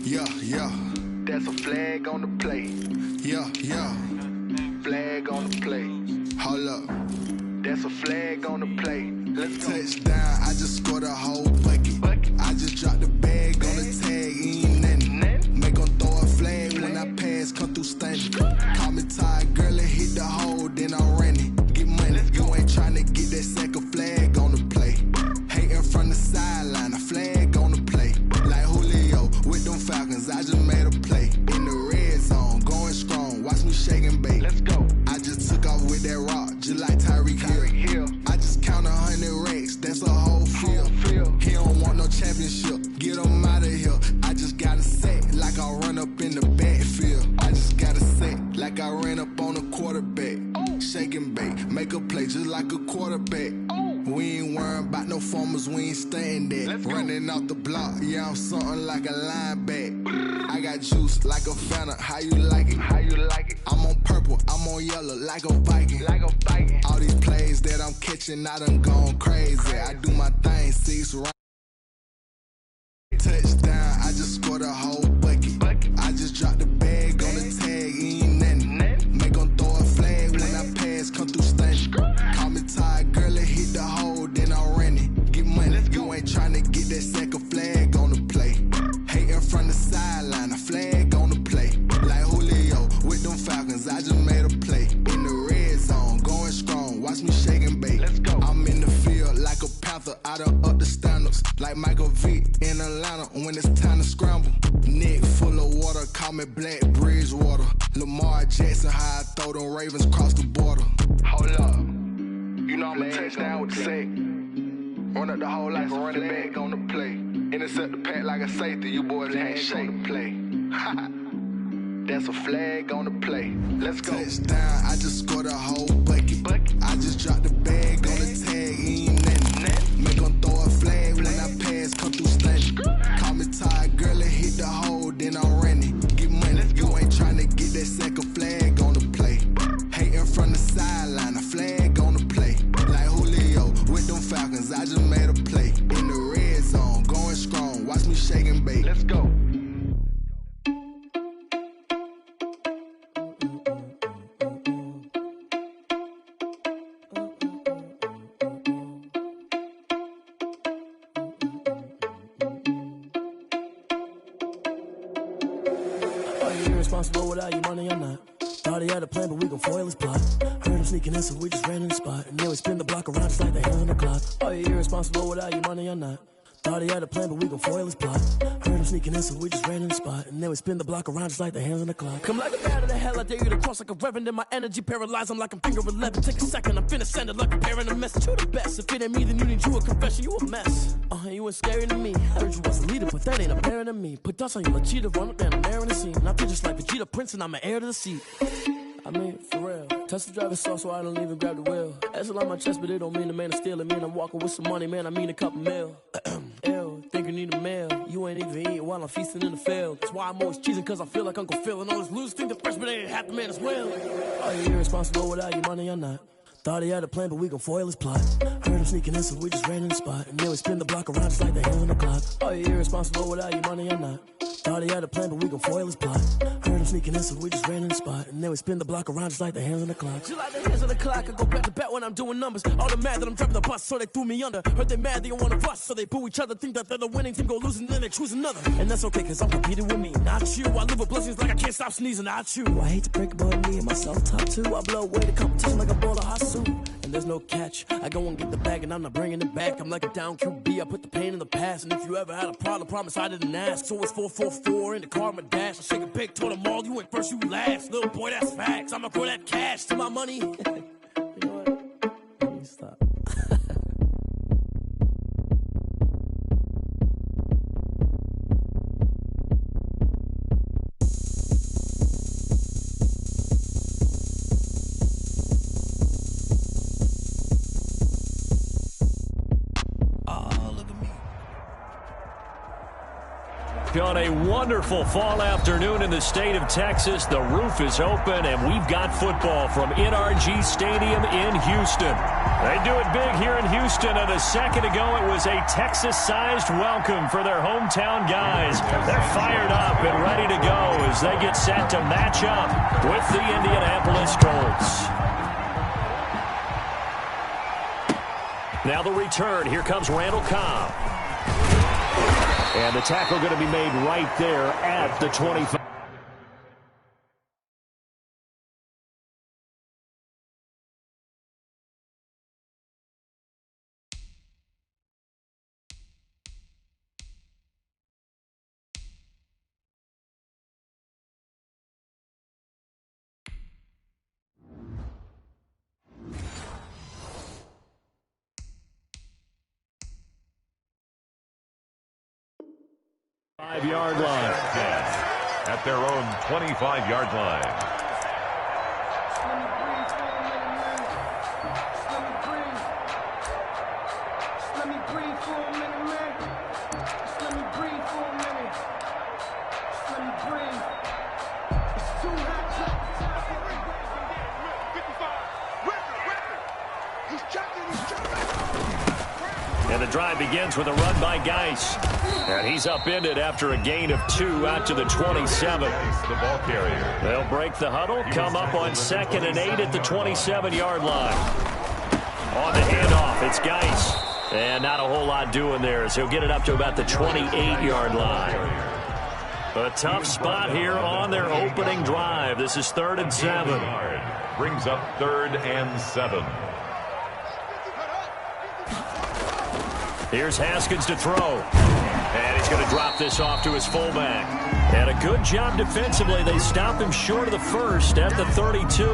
Yeah. That's a flag on the play. Yeah. Flag on the play. Hold up. That's a flag on the play. Let's go. Touchdown, I just scored a whole bucket. I just dropped the bag on the tag, ain't nothing. Make 'em throw a flag when I pass, come through stunning. Call me tired, girl, and hit the hole, then I ran it. Get money, you ain't tryna get that with that rock, just like Tyreek Hill. I just count 100 racks, that's a whole field. He don't want no championship, get him out of here. I just got a set, like I run up in the backfield. I just got a set, like I ran up on a quarterback. Shake and bake, make a play just like a quarterback. We ain't worrying about no formers, we ain't staying there. Running off the block, yeah, I'm something like a linebacker. I got juice like a Fanta, how you like it? I'm on purple, I'm on yellow like a Viking. All these plays that I'm catching, I done gone crazy. I do my thing, 6 rounds. Touchdown, I just scored a whole bucket. I just dropped the bag on the tag, ain't nothing. Make 'em throw a flag when I pass, come through stunning. Call me tired, girl, it hit the hole, then I ran it. Get money, you ain't tryna get that second flag on the play. Hating from the sideline, a flag on the play. Like Julio with them Falcons, I just made a play. In the red zone, going strong, watch me shake and bake. I'm in the field like a panther, I done up the standards. Like Michael Vick in Atlanta when it's time to scramble. Neck full of water, call me Black Bridgewater. Lamar Jackson, how I throw them Ravens across the border. Hold up, you know I'm a touchdown with the sack. Run up the whole like a running back on the play. Intercept the pack like a safety, you boys ain't shake the play. That's a flag on the play. Let's go. Touchdown, I just scored a whole bucket. I just dropped the bag on the tag, ain't nothing. Make 'em throw a flag when I pass, come through stunning. Call me tired, girl, it hit the hole, then I ran it. Get money, you ain't tryna get that second flag on the play. Hating from the sideline, a flag on the play. Like Julio with them Falcons, I just made a play. In the red zone, going strong, watch me shake and bake. Let's go. Irresponsible without your money or not. Thought he had a plan, but we gon' foil his plot. Heard him sneaking in, so we just ran in the spot. And then we spin the block around just like the hands on the clock. Are you irresponsible without your money or not? Thought he had a plan, but we gon' foil his plot. Heard him sneaking in, so we just ran in the spot. And then we spin the block around just like the hands on the clock. Come like a bat of the hell, I dare you to cross like a reverend. In my energy paralyzed, I'm like I'm finger 11. Take a second, I'm finna send it like a parent a message. You the best, if it ain't me, then you need you a confession. You a mess, you ain't scary to me. Heard you was a leader, but that ain't apparent to me. Put dust on you, Cheetah, run up and I'm there in the scene. And I feel just like Vegeta Prince and I'm an heir to the seat. I mean, for real. Touch the driver's sauce so I don't even grab the wheel. That's on my chest, but it don't mean the man is stealing. Man, I'm walking with some money, man, I mean a couple mil. Ew, think you need a meal. You ain't even eating while I'm feasting in the field. That's why I'm always cheesing, cause I feel like Uncle Phil. And all those losers think the freshman ain't half the man as well. Are you irresponsible without your money or not? Thought he had a plan, but we gon' foil his plot. Heard him sneaking in, so we just ran in the spot. And then we spin the block around just like the hands on the clock. Are you irresponsible without your money or not? Thought he had a plan, but we gon' foil his plot. Heard him sneaking in, so we just ran in the spot. And then we spin the block around just like the hands on the clock. Just like the hands on the clock, I go back to back when I'm doing numbers. All the mad that I'm driving the bus, so they threw me under. Heard they mad, they don't wanna bust, so they boo each other. Think that they're the winning team, go losing, then they choose another. And that's okay, cause I'm competing with me, not you. I live with blessings like I can't stop sneezing, not you. I hate to break it, but me and myself top two. I blow away the competition like a bowl of hot soup. And there's no catch, I go and get the bag and I'm not bringing it back. I'm like a down QB, I put the pain in the past. And if you ever had a problem, promise I didn't ask. So it's 444 in the car, my dash. I shake a big, told them all, you ain't first, you last. Little boy, that's facts, I'ma throw that cash to my money. You know what? Let me stop. On a wonderful fall afternoon in the state of Texas, the roof is open, and we've got football from NRG Stadium in Houston. They do it big here in Houston, and a second ago it was a Texas-sized welcome for their hometown guys. They're fired up and ready to go as they get set to match up with the Indianapolis Colts. Now the return. Here comes Randall Cobb. And the tackle going to be made right there at the 25. 5-yard line. At their own 25-yard line. And the drive begins with a run by Geis. And he's upended after a gain of 2 out to the 27. The ball carrier. They'll break the huddle, come up on 2nd and 8 at the 27-yard line. On the handoff, it's Geis. And not a whole lot doing there as he'll get it up to about the 28-yard line. A tough spot here on their opening drive. This is 3rd and 7. Brings up 3rd and 7. Here's Haskins to throw. And he's going to drop this off to his fullback. And a good job defensively. They stop him short of the first at the 32.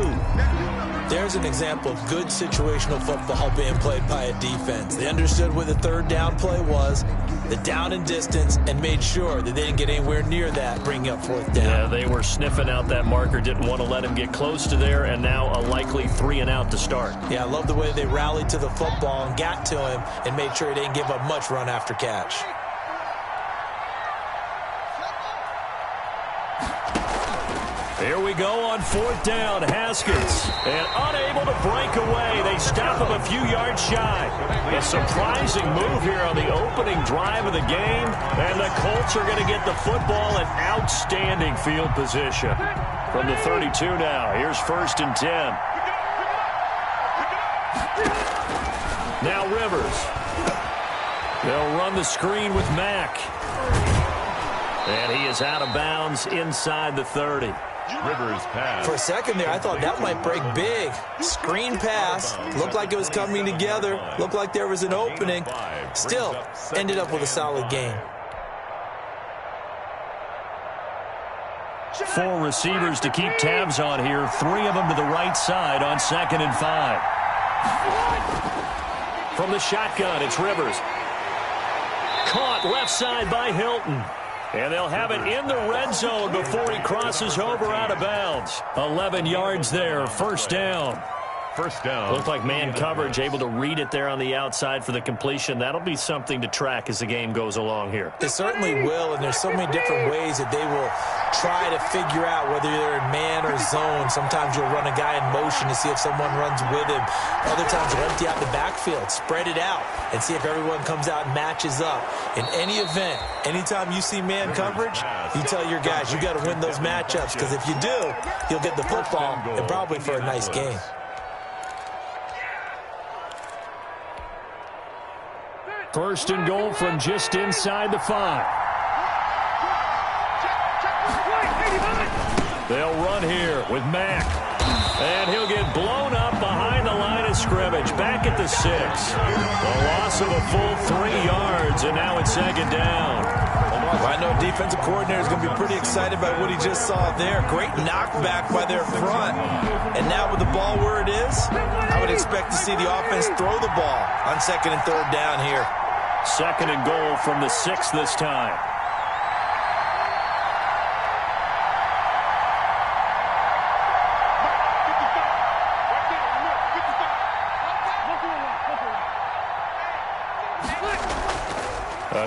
There's an example of good situational football being played by a defense. They understood what the 3rd down play was, the down and distance, and made sure that they didn't get anywhere near that, bringing up 4th down. Yeah, they were sniffing out that marker, didn't want to let him get close to there, and now a likely 3 and out to start. Yeah, I love the way they rallied to the football and got to him and made sure he didn't give up much run after catch. Here we go on 4th down. Haskins. And unable to break away. They stop him a few yards shy. A surprising move here on the opening drive of the game. And the Colts are going to get the football in outstanding field position. From the 32 now. Here's 1st and 10. Now Rivers. They'll run the screen with Mack. And he is out of bounds inside the 30. Rivers pass. For a second there, I thought that might break big. Screen pass. Looked like it was coming together. Looked like there was an opening. Still, ended up with a solid game. 4 receivers to keep tabs on here. 3 of them to the right side on 2nd and 5. From the shotgun, it's Rivers. Caught left side by Hilton. And they'll have it in the red zone before he crosses over out of bounds. 11 yards there, 1st down. First down. Looked like man coverage, able to read it there on the outside for the completion. That'll be something to track as the game goes along here. It certainly will, and there's so many different ways that they will try to figure out whether they're in man or zone. Sometimes you'll run a guy in motion to see if someone runs with him. Other times you'll empty out the backfield, spread it out, and see if everyone comes out and matches up. In any event, anytime you see man coverage, you tell your guys you got to win those matchups, because if you do, you'll get the football and probably for a nice game. First and goal from just inside the 5. They'll run here with Mack. And he'll get blown up behind the line of scrimmage. Back at the 6. A loss of a full 3 yards, and now it's 2nd down. I know defensive coordinator is going to be pretty excited by what he just saw there. Great knockback by their front. And now with the ball where it is, I would expect to see the offense throw the ball on 2nd and 3rd down here. 2nd and goal from the 6 this time.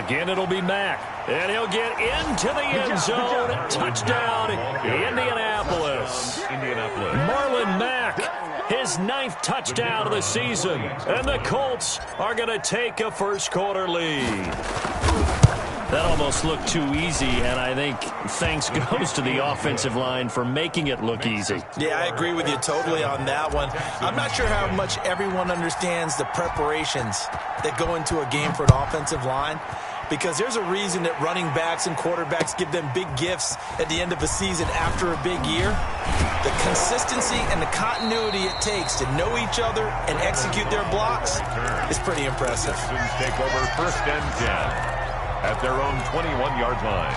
Again, it'll be Mack. And he'll get into the end zone. Touchdown, Indianapolis. Marlon Mack, his 9th touchdown of the season. And the Colts are going to take a first-quarter lead. That almost looked too easy, and I think thanks goes to the offensive line for making it look easy. Yeah, I agree with you totally on that one. I'm not sure how much everyone understands the preparations that go into a game for an offensive line, because there's a reason that running backs and quarterbacks give them big gifts at the end of a season after a big year. The consistency and the continuity it takes to know each other and execute their blocks is pretty impressive. Texans take over 1st and 10 at their own 21-yard line.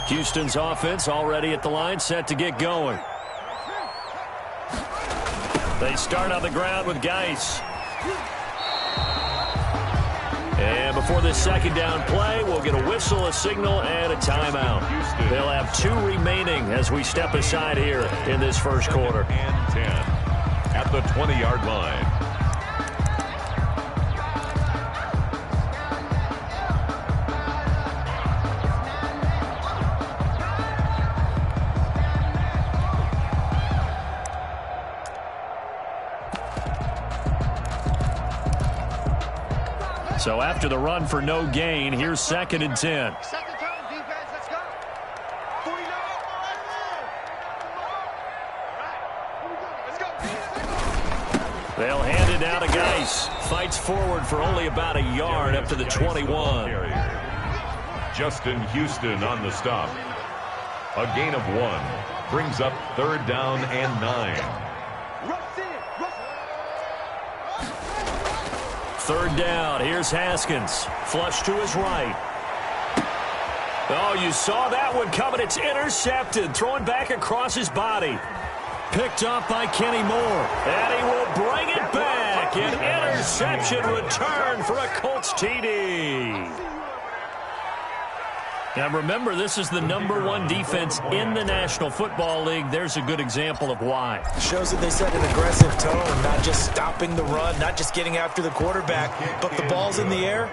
Houston's offense already at the line, set to get going. They start on the ground with Geis. And before before this second down play. We'll get a whistle, a signal, and a timeout. They'll have 2 remaining as we step aside here in this first quarter. And 10 at the 20-yard line. So after the run for no gain, here's 2nd and 10. They'll hand it out to Geis. Fights forward for only about a yard up to the 21. Justin Houston on the stop. A gain of 1. Brings up 3rd down and 9. 3rd down. Here's Haskins. Flush to his right. Oh, you saw that one coming. It's intercepted. Throwing back across his body. Picked up by Kenny Moore. And he will bring it back. An interception return for a Colts TD. Now remember, this is the #1 defense in the National Football League. There's a good example of why. Shows that they set an aggressive tone, not just stopping the run, not just getting after the quarterback, but the ball's in the air.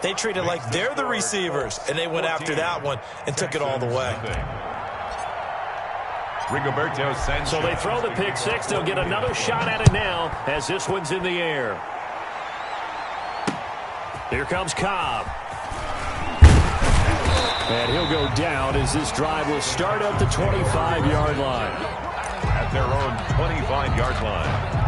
They treat it like they're the receivers, and they went after that one and took it all the way. Rigoberto Sanchez. So they throw the pick six. They'll get another shot at it now as this one's in the air. Here comes Cobb. And he'll go down as this drive will start at the 25-yard line. At their own 25-yard line.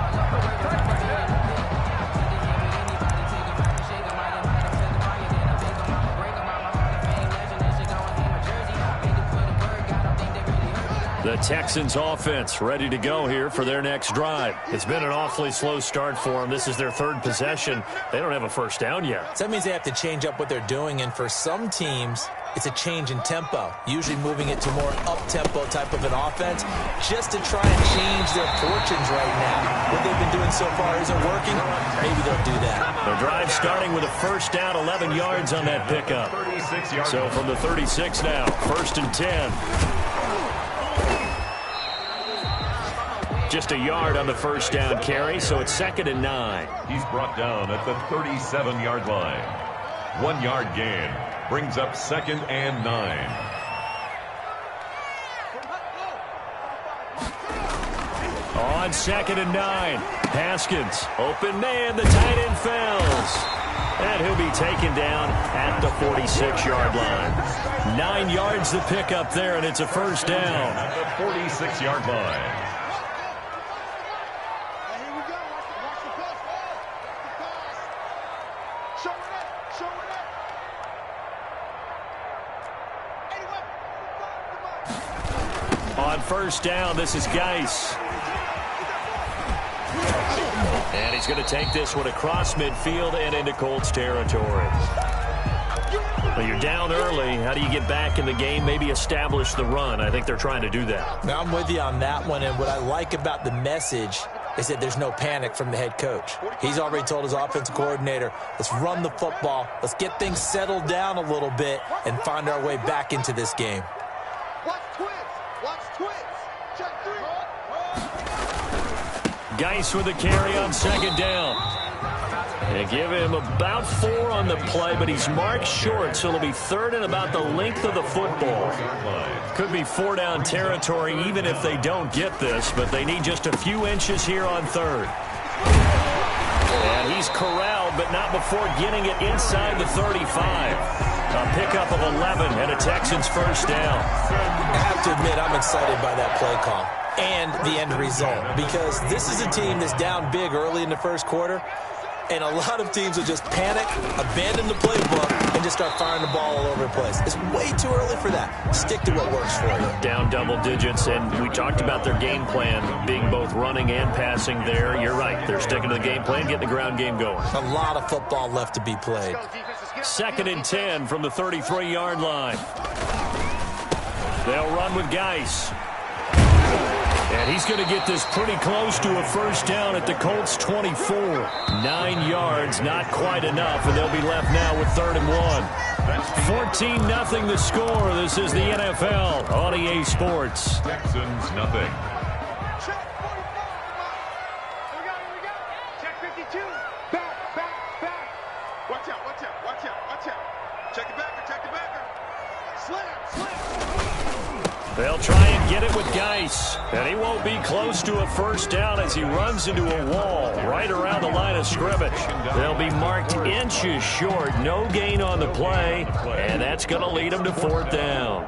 The Texans offense ready to go here for their next drive. It's been an awfully slow start for them. This is their 3rd possession. They don't have a first down yet. So that means they have to change up what they're doing, and for some teams, it's a change in tempo, usually moving it to more up-tempo type of an offense just to try and change their fortunes right now. What they've been doing so far isn't working. Maybe they'll do that. The drive starting with a first down, 11 yards on that pickup. So from the 36 now, 1st and 10. Just a yard on the first down carry, so it's 2nd and 9. He's brought down at the 37-yard line. 1 yard gain. Brings up 2nd and 9. On 2nd and 9. Haskins, open man, the tight end fails. And he'll be taken down at the 46-yard line. 9 yards to pick up there, and it's a first down. At the 46-yard line. On first down, this is Geis. And he's going to take this one across midfield and into Colts territory. Well, you're down early. How do you get back in the game? Maybe establish the run. I think they're trying to do that. Now, I'm with you on that one, and what I like about the message is that there's no panic from the head coach. He's already told his offensive coordinator, let's run the football, let's get things settled down a little bit, and find our way back into this game. Geis with a carry on 2nd down. They give him about 4 on the play, but he's marked short, so it'll be 3rd and about the length of the football. Could be 4-down territory even if they don't get this, but they need just a few inches here on 3rd. And he's corralled, but not before getting it inside the 35. A pickup of 11 and a Texans first down. I have to admit, I'm excited by that play call and the end result, because this is a team that's down big early in the first quarter, and a lot of teams will just panic, abandon the playbook, and just start firing the ball all over the place. It's way too early for that. Stick to what works for you. Down double digits, and we talked about their game plan being both running and passing there. You're right. They're sticking to the game plan, getting the ground game going. A lot of football left to be played. 2nd and 10 from the 33-yard line. They'll run with Geis. And he's going to get this pretty close to a first down at the Colts 24. 9 yards, not quite enough, and they'll be left now with 3rd and 1. 14-0 the score. This is the NFL on EA Sports. Texans nothing. Check 52. Back. Watch out. Check the backer. Slam. They'll try and get it with Geis, and he won't be close to a first down as he runs into a wall right around the line of scrimmage. They'll be marked inches short, no gain on the play, and that's going to lead them to 4th down.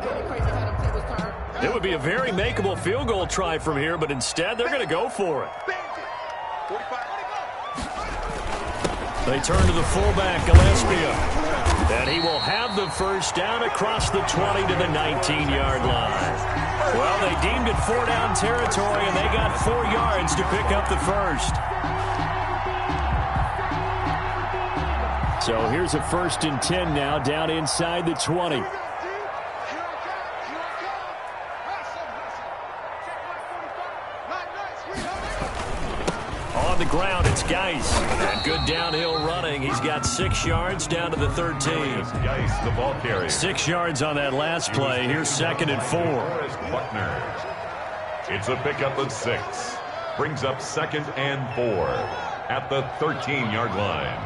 It would be a very makeable field goal try from here, but instead they're going to go for it. They turn to the fullback, Gillespie. And he will have the first down across the 20 to the 19-yard line. Well, they deemed it 4-down territory, and they got 4 yards to pick up the first. So here's a 1st and 10 now, down inside the 20. On the ground, it's Geis. And good downhill running. He's got 6 yards down to the 13. Geis, the ball carrier. 6 yards on that last play. Here's 2nd and 4. It's a pickup of 6. Brings up 2nd and 4 at the 13-yard line.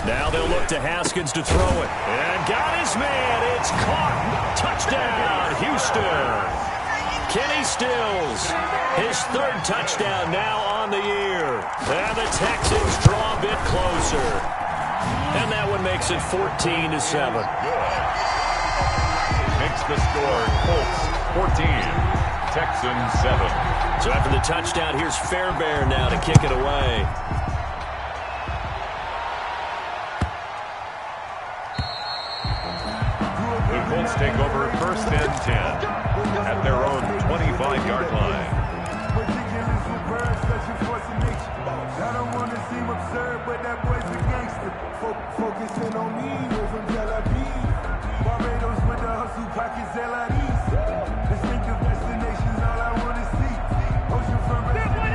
Now they'll look to Haskins to throw it. And got his man. It's caught. Touchdown, Houston. Kenny Stills, his 3rd touchdown now on the year. And the Texans draw a bit closer. And that one makes it 14-7. Makes the score Colts 14, Texans 7. So after the touchdown, here's Fairbairn now to kick it away. The Colts take over 1st and 10 at their own 25-yard line. I don't want to seem absurd, but that boy's a gangster. Focusing on me, went from Tel Aviv. Barbados with the hustle, pockets LIDs. Distinctive destinations, all I want to see.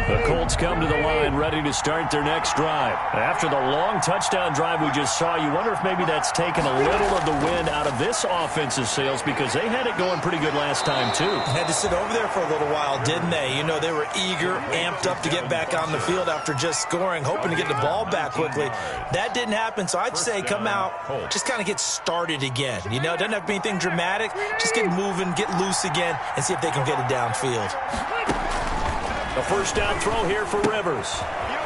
The Colts come to the line ready to start their next drive. After the long touchdown drive we just saw, you wonder if maybe that's taken a little of the wind out of this offensive sails because they had it going pretty good last time, too. Had to sit over there for a little while, didn't they? You know, they were eager, amped up to get back on the field after just scoring, hoping to get the ball back quickly. That didn't happen, so I'd say come out, just kind of get started again. You know, it doesn't have to be anything dramatic. Just get moving, get loose again, and see if they can get it downfield. A first down throw here for Rivers.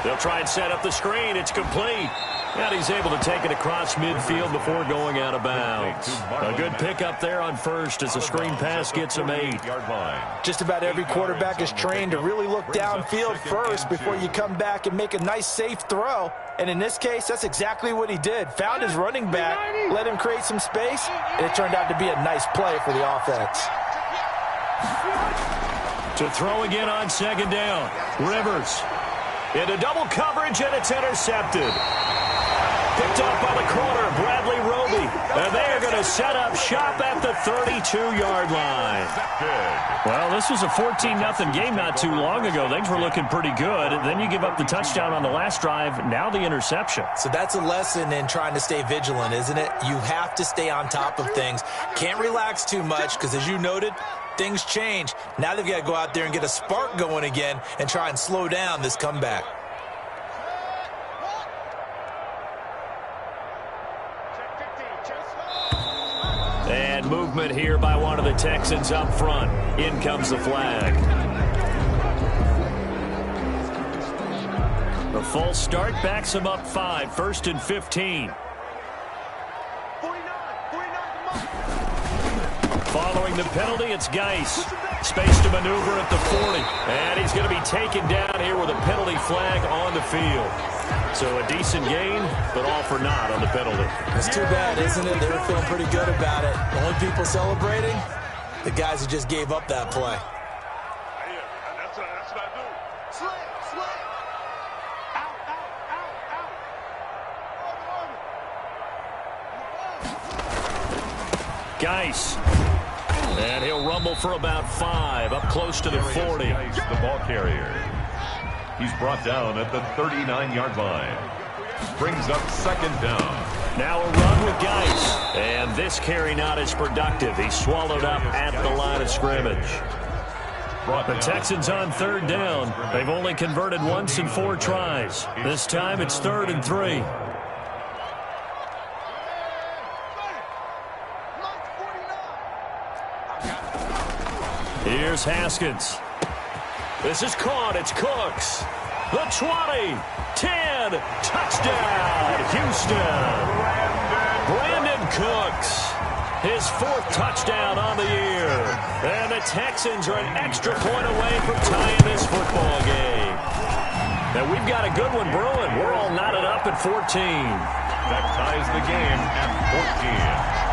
They'll try and set up the screen. It's complete. And he's able to take it across midfield before going out of bounds. A good pickup there on first as the screen pass gets him 8. Just about every quarterback is trained to really look downfield first before you come back and make a nice, safe throw. And in this case, that's exactly what he did. Found his running back, let him create some space, and it turned out to be a nice play for the offense. To throw again on 2nd down. Rivers into double coverage, and it's intercepted. Picked up by the corner, Bradley Roby. And they are going to set up shop at the 32-yard line. Well, this was a 14-0 game not too long ago. Things were looking pretty good. And then you give up the touchdown on the last drive. Now the interception. So that's a lesson in trying to stay vigilant, isn't it? You have to stay on top of things. Can't relax too much because, as you noted, things change. Now they've got to go out there and get a spark going again and try and slow down this comeback. And movement here by one of the Texans up front. In comes the flag. The false start backs him up 5. 1st and 15. Following the penalty, it's Geis. Space to maneuver at the 40. And he's going to be taken down here with a penalty flag on the field. So a decent gain, but all for naught on the penalty. It's too bad, isn't it? They were feeling pretty good about it. The only people celebrating, the guys who just gave up that play. That's what I do. Slam. Out. Geis. And he'll rumble for about 5, up close to the 40. Geis, the ball carrier. He's brought down at the 39-yard line. Brings up second down. Now a run with Geis. And this carry not as productive. He's swallowed up at the line of scrimmage. The Texans on third down. They've only converted once in 4 tries. This time it's 3rd and 3. Here's Haskins. This is caught. It's Cooks. The 20, 10, touchdown, Houston. Brandon Cooks, his 4th touchdown on the year. And the Texans are an extra point away from tying this football game. Now we've got a good one brewing. We're all knotted up at 14. That ties the game at 14.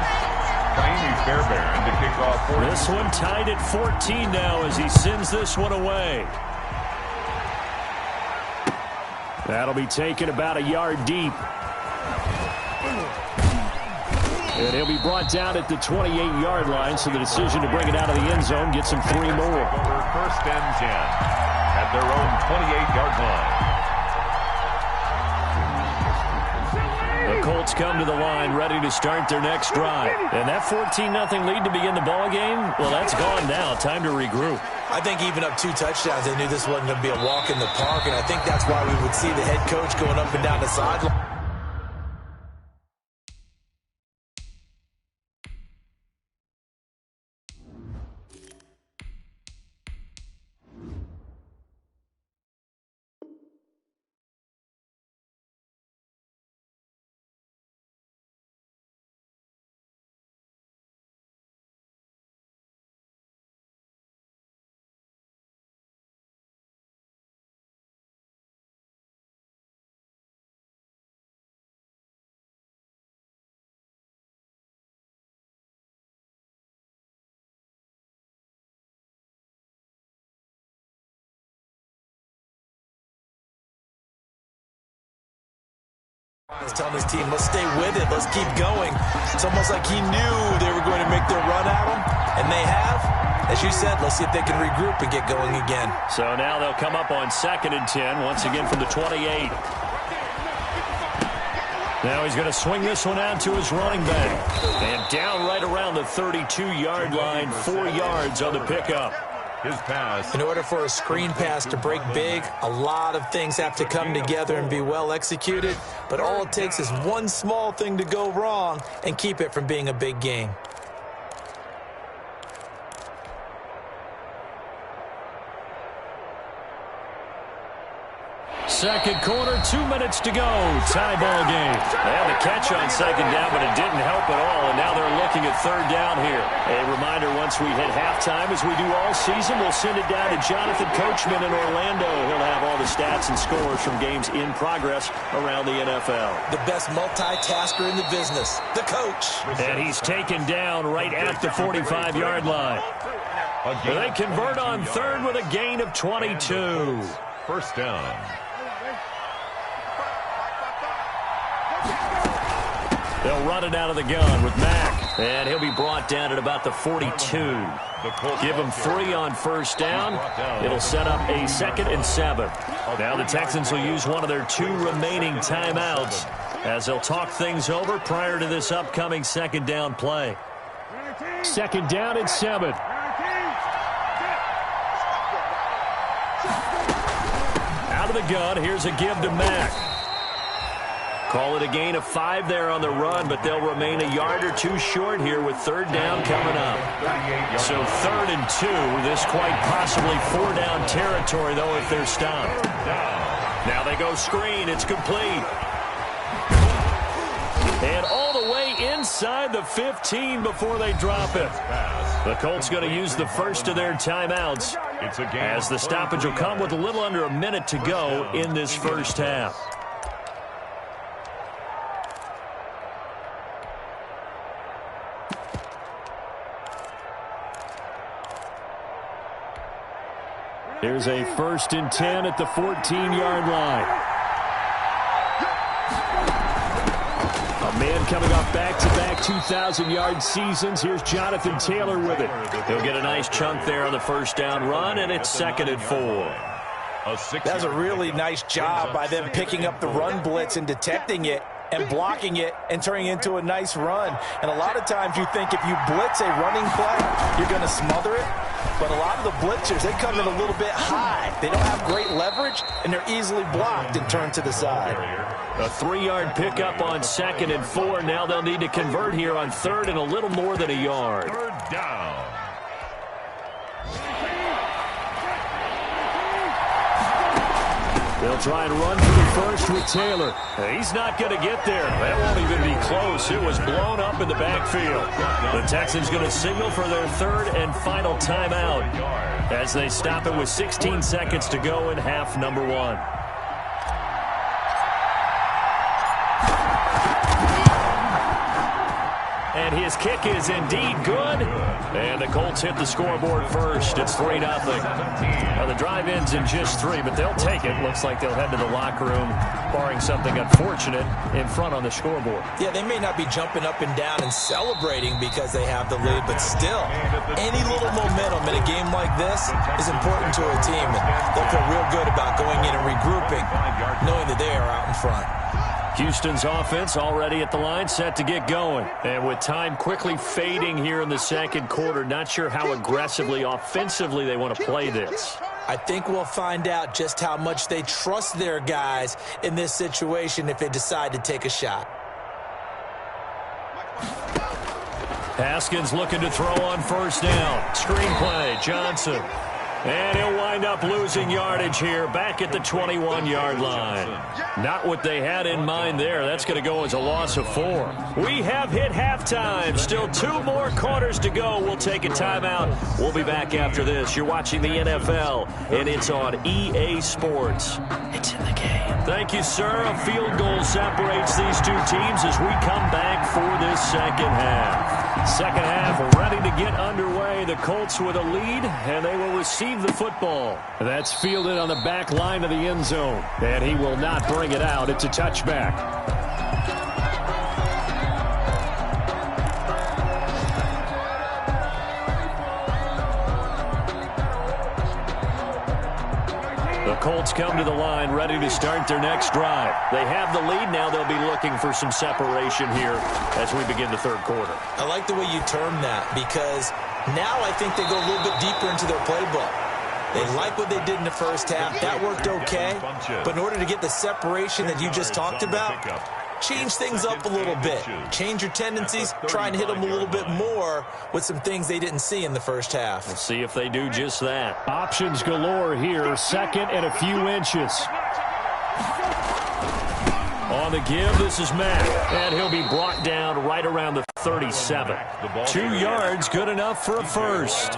Jaime Fairbairn to kick off 14. This one tied at 14 now as he sends this one away. That'll be taken about a yard deep. And he'll be brought down at the 28-yard line, so the decision to bring it out of the end zone gets him 3 more. First and 10 at their own 28-yard line. The Colts come to the line ready to start their next drive. And that 14-0 lead to begin the ball game, well, that's gone now. Time to regroup. I think even up 2 touchdowns, they knew this wasn't going to be a walk in the park, and I think that's why we would see the head coach going up and down the sideline. He's telling his team, let's stay with it, let's keep going. It's almost like he knew they were going to make their run at him, and they have. As you said, let's see if they can regroup and get going again. So now they'll come up on 2nd and 10, once again from the 28. Now he's going to swing this one out to his running back. And down right around the 32-yard line, 4 yards on the pickup. His pass. In order for a screen pass to break big, a lot of things have to come together and be well executed. But all it takes is one small thing to go wrong and keep it from being a big game. Second quarter, 2 minutes to go. Tie ball game. They had the catch on second down, but it didn't help at all, and now they're looking at third down here. A reminder, once we hit halftime, as we do all season, we'll send it down to Jonathan Coachman in Orlando. He'll have all the stats and scores from games in progress around the NFL. The best multitasker in the business, the coach. And he's taken down right at the 45-yard line. They convert on third with a gain of 22. First down. They'll run it out of the gun with Mack. And he'll be brought down at about the 42. Give him 3 on first down. It'll set up a 2nd and 7. Now the Texans will use one of their 2 remaining timeouts as they'll talk things over prior to this upcoming second down play. 2nd down and 7. Out of the gun, here's a give to Mack. Call it a gain of 5 there on the run, but they'll remain a yard or 2 short here with third down coming up. So 3rd and 2, this quite possibly 4-down territory, though, if they're stopped. Now they go screen. It's complete. And all the way inside the 15 before they drop it. The Colts going to use the first of their timeouts as the stoppage will come with a little under a minute to go in this first half. Here's a 1st and 10 at the 14-yard line. A A man coming off back-to-back 2,000-yard seasons. Here's Jonathan Taylor with it. He'll get a nice chunk there on the first down run, and it's 2nd and 4. That's a really nice job by them picking up the run blitz and detecting it and blocking it and turning it into a nice run. And a lot of times you think if you blitz a running play, you're going to smother it. But a lot of the blitzers, they come in a little bit high. They don't have great leverage, and they're easily blocked and turned to the side. A 3-yard pickup on 2nd and 4. Now they'll need to convert here on 3rd and a little more than a yard. 3rd down. They'll try and run for the first with Taylor. He's not going to get there. That won't even be close. It was blown up in the backfield. The Texans going to signal for their 3rd and final timeout as they stop it with 16 seconds to go in half number 1. And his kick is indeed good. And the Colts hit the scoreboard first. It's 3-0. Now the drive ends in just 3, but they'll take it. Looks like they'll head to the locker room, barring something unfortunate, in front on the scoreboard. Yeah, they may not be jumping up and down and celebrating because they have the lead, but still, any little momentum in a game like this is important to a team. And they'll feel real good about going in and regrouping, knowing that they are out in front. Houston's offense already at the line, set to get going. And with time quickly fading here in the 2nd quarter, not sure how aggressively, offensively they want to play this. I think we'll find out just how much they trust their guys in this situation if they decide to take a shot. Haskins looking to throw on 1st down. Screenplay, Johnson. And he'll wind up losing yardage here back at the 21-yard line. Not what they had in mind there. That's going to go as a loss of 4. We have hit halftime. Still 2 more quarters to go. We'll take a timeout. We'll be back after this. You're watching the NFL, and it's on EA Sports. It's in the game. Thank you, sir. A field goal separates these 2 teams as we come back for this 2nd half. 2nd half ready to get underway. The Colts with a lead, and they will receive the football. That's fielded on the back line of the end zone, and he will not bring it out. It's a touchback. The Colts come to the line ready to start their next drive. They have the lead. Now they'll be looking for some separation here as we begin the 3rd quarter. I like the way you term that because now I think they go a little bit deeper into their playbook. They like what they did in the first half. That worked okay. But in order to get the separation that you just talked about, change things up a little bit. Change your tendencies. Try and hit them a little bit more with some things they didn't see in the first half. We'll see if they do just that. Options galore here. 2nd and a few inches. On the give, this is Mack. And he'll be brought down right around the 37. 2 yards, good enough for a first.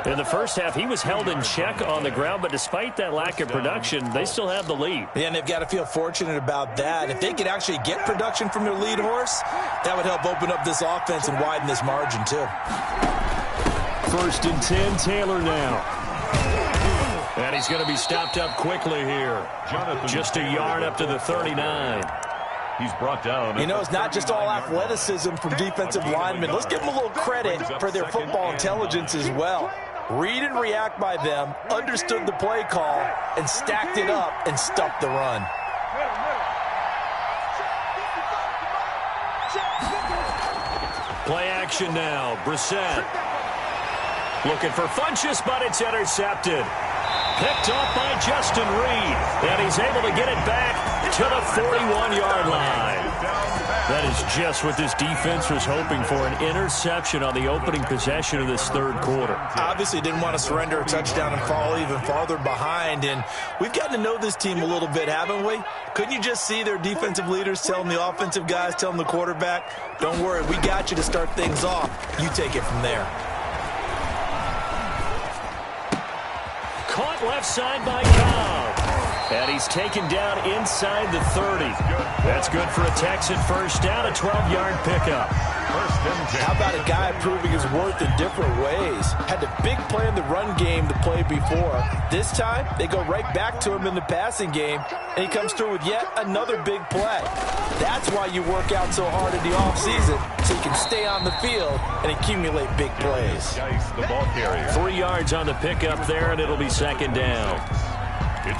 In the first half, he was held in check on the ground, but despite that lack of production, they still have the lead. Yeah, and they've got to feel fortunate about that. If they could actually get production from their lead horse, that would help open up this offense and widen this margin, too. 1st and 10, Taylor now. And he's going to be stopped up quickly here. Just a yard up to the 39. He's brought down. You know, it's not just all athleticism from defensive linemen. Let's give them a little credit for their football intelligence as well. Read and react by them, understood the play call, and stacked it up and stuffed the run. Play action now. Brissett looking for Funchess, but it's intercepted. Picked off by Justin Reed, and he's able to get it back to the 41-yard line. That is just what this defense was hoping for, an interception on the opening possession of this 3rd quarter. Obviously didn't want to surrender a touchdown and fall even farther behind, and we've gotten to know this team a little bit, haven't we? Couldn't you just see their defensive leaders telling the offensive guys, telling the quarterback, don't worry, we got you to start things off. You take it from there. Caught left side by Cobb. And he's taken down inside the 30. That's good for a Texan first down, a 12-yard pickup. First and 10. How about a guy proving his worth in different ways? Had the big play in the run game the play before. This time, they go right back to him in the passing game, and he comes through with yet another big play. That's why you work out so hard in the offseason, so you can stay on the field and accumulate big plays. The ball carrier. 3 yards on the pickup there, and it'll be second down.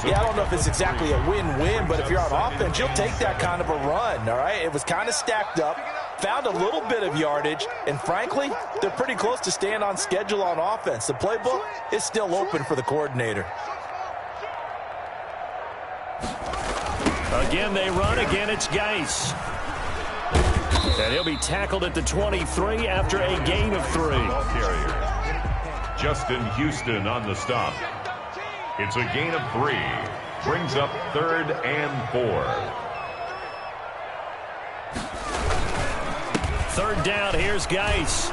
Yeah, I don't know if it's exactly a win-win, but if you're on offense, you'll take that kind of a run, all right? It was kind of stacked up, found a little bit of yardage, and frankly, they're pretty close to staying on schedule on offense. The playbook is still open for the coordinator. Again, they run. Again, it's Geis. And he'll be tackled at the 23 after a gain of 3. Ball carrier. Justin Houston on the stop. It's a gain of 3. Brings up 3rd and 4. 3rd down, here's Geis.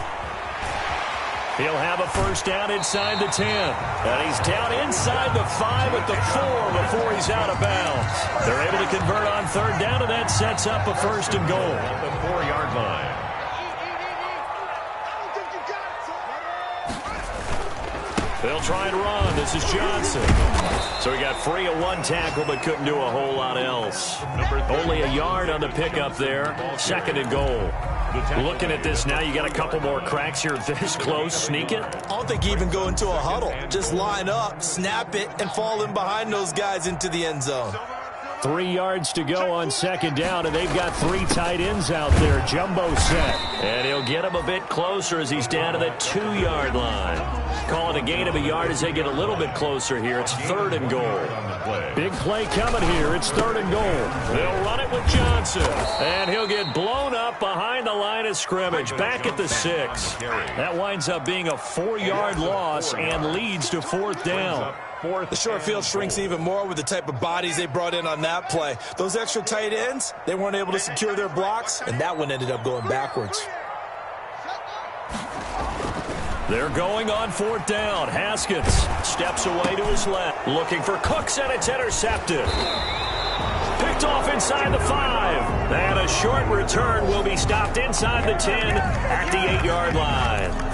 He'll have a first down inside the 10. And he's down inside the 5 at the 4 before he's out of bounds. They're able to convert on 3rd down, and that sets up a 1st and goal. At the 4-yard line. They'll try and run. This is Johnson. So he got free of 1 tackle, but couldn't do a whole lot else. Only a yard on the pickup there. 2nd and goal. Looking at this now, you got a couple more cracks here this close. Sneak it. I don't think you even go into a huddle. Just line up, snap it, and fall in behind those guys into the end zone. 3 yards to go on 2nd down, and they've got 3 tight ends out there. Jumbo set. And he'll get him a bit closer as he's down to the 2-yard line. Calling a gain of a yard as they get a little bit closer here. It's 3rd and goal. Big play coming here. It's 3rd and goal. They'll run it with Johnson. And he'll get blown up behind the line of scrimmage. Back at the 6. That winds up being a 4-yard loss and leads to 4th down. The short field shrinks even more with the type of bodies they brought in on that play. Those extra tight ends, they weren't able to secure their blocks, and that one ended up going backwards. They're going on 4th down. Haskins steps away to his left. Looking for Cooks, and it's intercepted. Picked off inside the 5. And a short return will be stopped inside the 10 at the 8-yard line.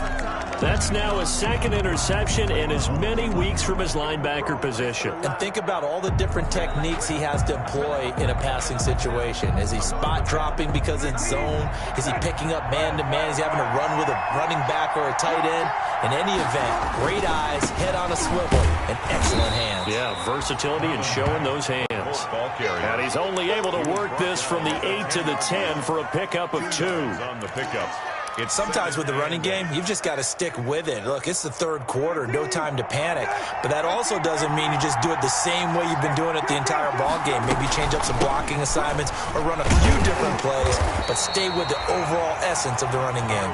That's now a 2nd interception in as many weeks from his linebacker position. And think about all the different techniques he has to employ in a passing situation. Is he spot dropping because it's zone? Is he picking up man-to-man? Is he having to run with a running back or a tight end? In any event, great eyes, head on a swivel, and excellent hands. Yeah, versatility and showing those hands. And he's only able to work this from the 8 to the 10 for a pickup of 2. On the pickup. It's sometimes with the running game, you've just got to stick with it. Look, it's the 3rd quarter, no time to panic. But that also doesn't mean you just do it the same way you've been doing it the entire ball game. Maybe change up some blocking assignments or run a few different plays, but stay with the overall essence of the running game.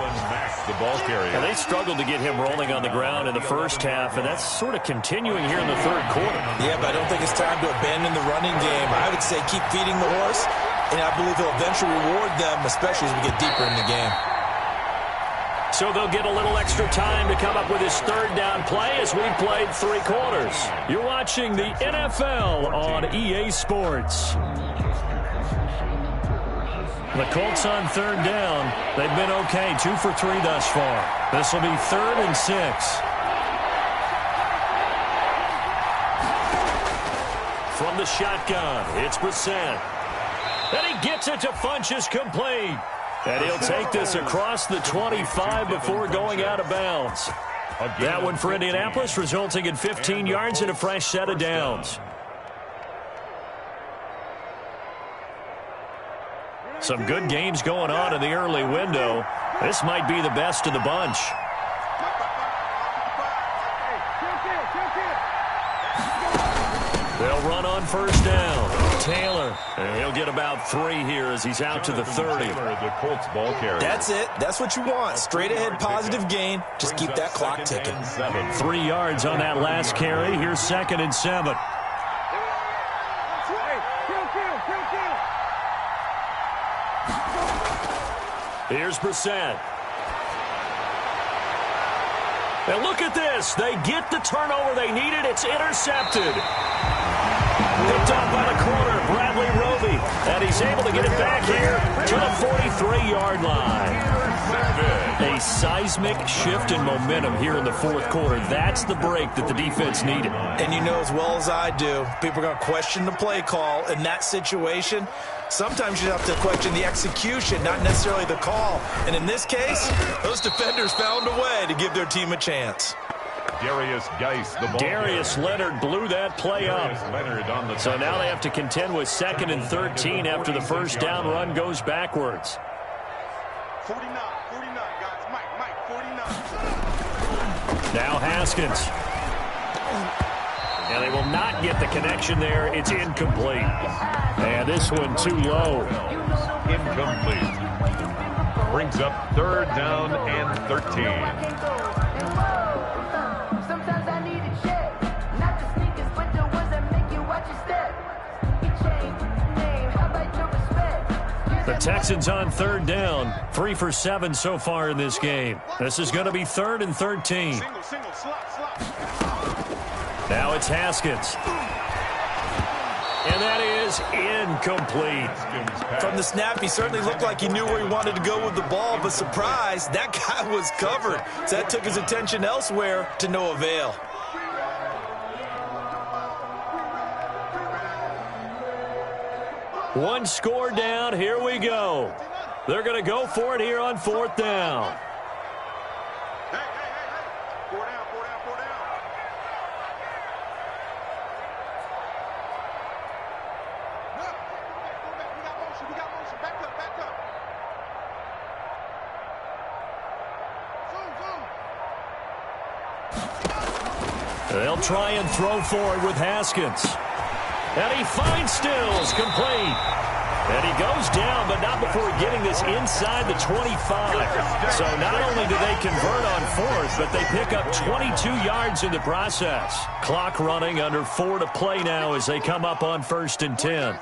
The ball carrier. And they struggled to get him rolling on the ground in the first half, and that's sort of continuing here in the 3rd quarter. Yeah, but I don't think it's time to abandon the running game. I would say keep feeding the horse, and I believe he'll eventually reward them, especially as we get deeper in the game. So they'll get a little extra time to come up with his 3rd down play as we've played 3 quarters. You're watching the NFL on EA Sports. The Colts on 3rd down. They've been okay, 2 for 3 thus far. This will be 3rd and 6. From the shotgun, it's Brissett. And he gets it to Funchess complete. And he'll take this across the 25 before going out of bounds. That one for Indianapolis, resulting in 15 yards and a fresh set of downs. Some good games going on in the early window. This might be the best of the bunch. They'll run on 1st down. Taylor, and he'll get about 3 here as he's out to the 30. The Colts ball carrier. That's it. That's what you want. Straight ahead, positive gain. Just keep that clock ticking. 3 yards on that last carry. Here's 2nd and 7. Here's Brissett. And look at this. They get the turnover they needed. It's intercepted. Picked off by the corner, Bradley Roby. And he's able to get it back here to the 43-yard line. a seismic shift in momentum here in the fourth quarter. That's the break that the defense needed. And you know as well as I do, people are going to question the play call in that situation. Sometimes you have to question the execution, not necessarily the call. And in this case, those defenders found a way to give their team a chance. Darius Geis, the ball Darius Leonard blew that play up. So now they have to contend with 2nd and 13 after the first down run goes backwards. 49, guys. Mike, 49. Now Haskins. And they will not get the connection there. It's incomplete. And this one too low. Incomplete. Brings up 3rd down and 13. The Texans on 3rd down, 3 for 7 so far in this game. This is going to be 3rd and 13. Now it's Haskins. And that is incomplete. From the snap, he certainly looked like he knew where he wanted to go with the ball, but surprise, that guy was covered. So that took his attention elsewhere to no avail. One score down. Here we go. They're going to go for it here on 4th down. Hey. 4 down. We got motion. Back up. Zoom. They'll try and throw forward with Haskins. And he finds Stills, complete. And he goes down, but not before getting this inside the 25. So not only do they convert on 4th, but they pick up 22 yards in the process. Clock running, under 4 to play now as they come up on 1st and 10.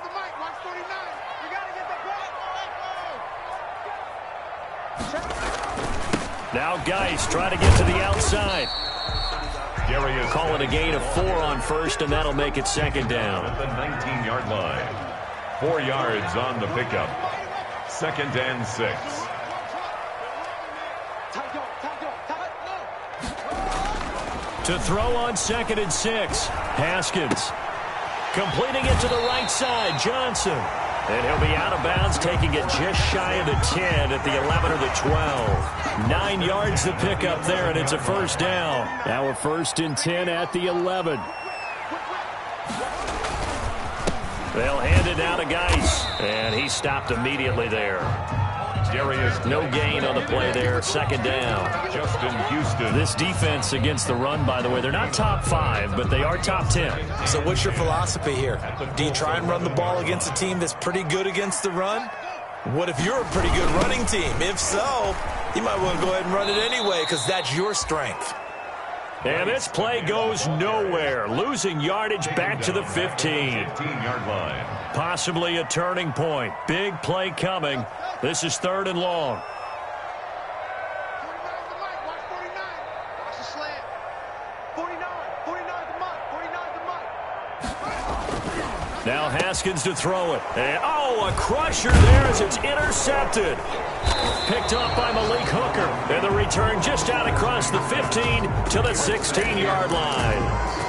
Now Geis trying to get to the outside. Call it a gain of 4 on 1st, and that'll make it 2nd down. At the 19-yard line. 4 yards on the pickup. 2nd and 6. To throw on 2nd and 6. Haskins. Completing it to the right side. Johnson. And he'll be out of bounds, taking it just shy of the 10 at the 11 or the 12. 9 yards to pick up there, and it's a 1st down. Now we're 1st and 10 at the 11. They'll hand it down to Geis, and he stopped immediately there. No gain on the play there. 2nd down. Justin Houston. This defense against the run, by the way, they're not top 5, but they are top 10. So what's your philosophy here? Do you try and run the ball against a team that's pretty good against the run? What if you're a pretty good running team? If so, you might want to go ahead and run it anyway because that's your strength. And this play goes nowhere. Losing yardage back to the 15. 15-yard line. Possibly a turning point. Big play coming. This is 3rd and long. Now Haskins to throw it. And, a crusher there as it's intercepted. Picked up by Malik Hooker. And the return just out across the 15 to the 16-yard line.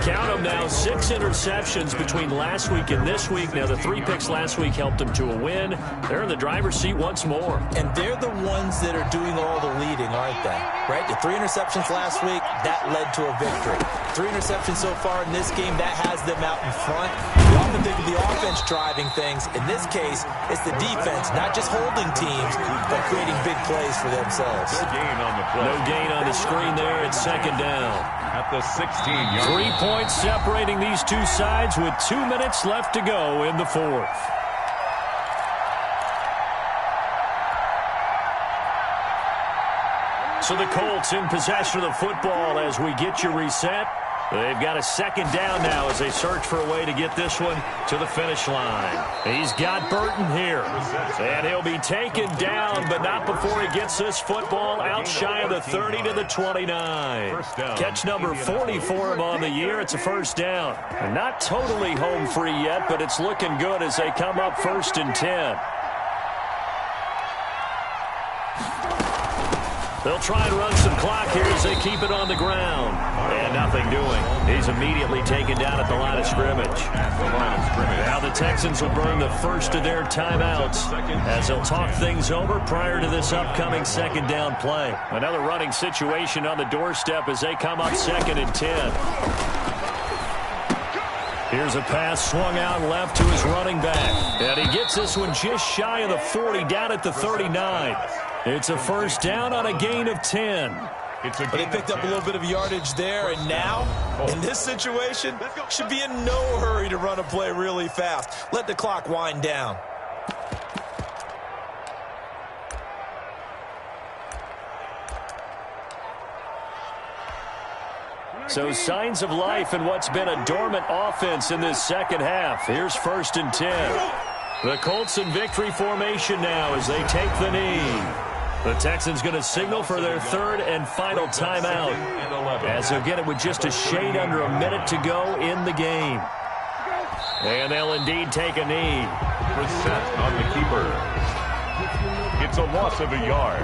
Count them now, 6 interceptions between last week and this week. Now, the 3 picks last week helped them to a win. They're in the driver's seat once more. And they're the ones that are doing all the leading, aren't they? Right? The 3 interceptions last week, that led to a victory. 3 interceptions so far in this game, that has them out in front. We often think of the offense driving things. In this case, it's the defense, not just holding teams, but creating big plays for themselves. No gain on the play. No gain on the screen there. It's 2nd down. At the 16-yard line. 3 points separating these two sides with 2 minutes left to go in the 4th. So the Colts in possession of the football as we get you reset. They've got a 2nd down now as they search for a way to get this one to the finish line. He's got Burton here. And he'll be taken down, but not before he gets this football out shy of the 30 to the 29. Catch number 40 for him on the year. It's a 1st down. And not totally home free yet, but it's looking good as they come up 1st and 10. They'll try and run some clock here as they keep it on the ground. And nothing doing. He's immediately taken down at the line of scrimmage. Now the Texans will burn the first of their timeouts as they'll talk things over prior to this upcoming second down play. Another running situation on the doorstep as they come up 2nd and 10. Here's a pass swung out left to his running back. And he gets this one just shy of the 40, down at the 39. It's a first down on a gain of 10. But they picked up a little bit of yardage there, and now, in this situation, should be in no hurry to run a play really fast. Let the clock wind down. So signs of life in what's been a dormant offense in this second half. Here's 1st and 10. The Colts in victory formation now as they take the knee. The Texans going to signal for their 3rd and final timeout as they'll get it with just a shade under a minute to go in the game. And they'll indeed take a knee. Reset on the keeper. It's a loss of a yard.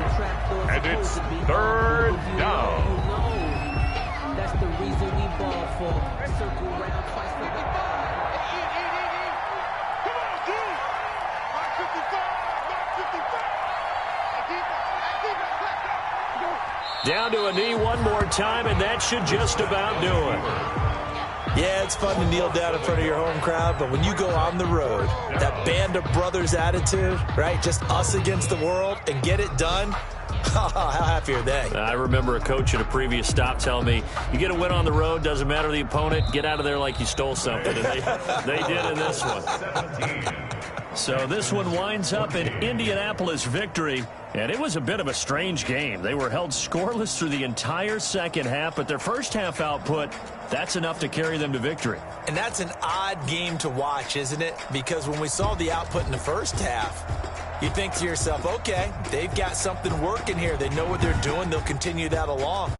And it's 3rd down. That's the reason we ball for. Circle round twice for the Down to a knee one more time, and that should just about do it. Yeah, it's fun to kneel down in front of your home crowd, but when you go on the road, that band of brothers attitude, right, just us against the world, and get it done, how happy are they? I remember a coach at a previous stop telling me, you get a win on the road, doesn't matter the opponent, get out of there like you stole something. And they did in this one. So this one winds up in Indianapolis victory. And it was a bit of a strange game. They were held scoreless through the entire second half, but their first half output, that's enough to carry them to victory. And that's an odd game to watch, isn't it? Because when we saw the output in the first half, you think to yourself, okay, they've got something working here. They know what they're doing. They'll continue that along.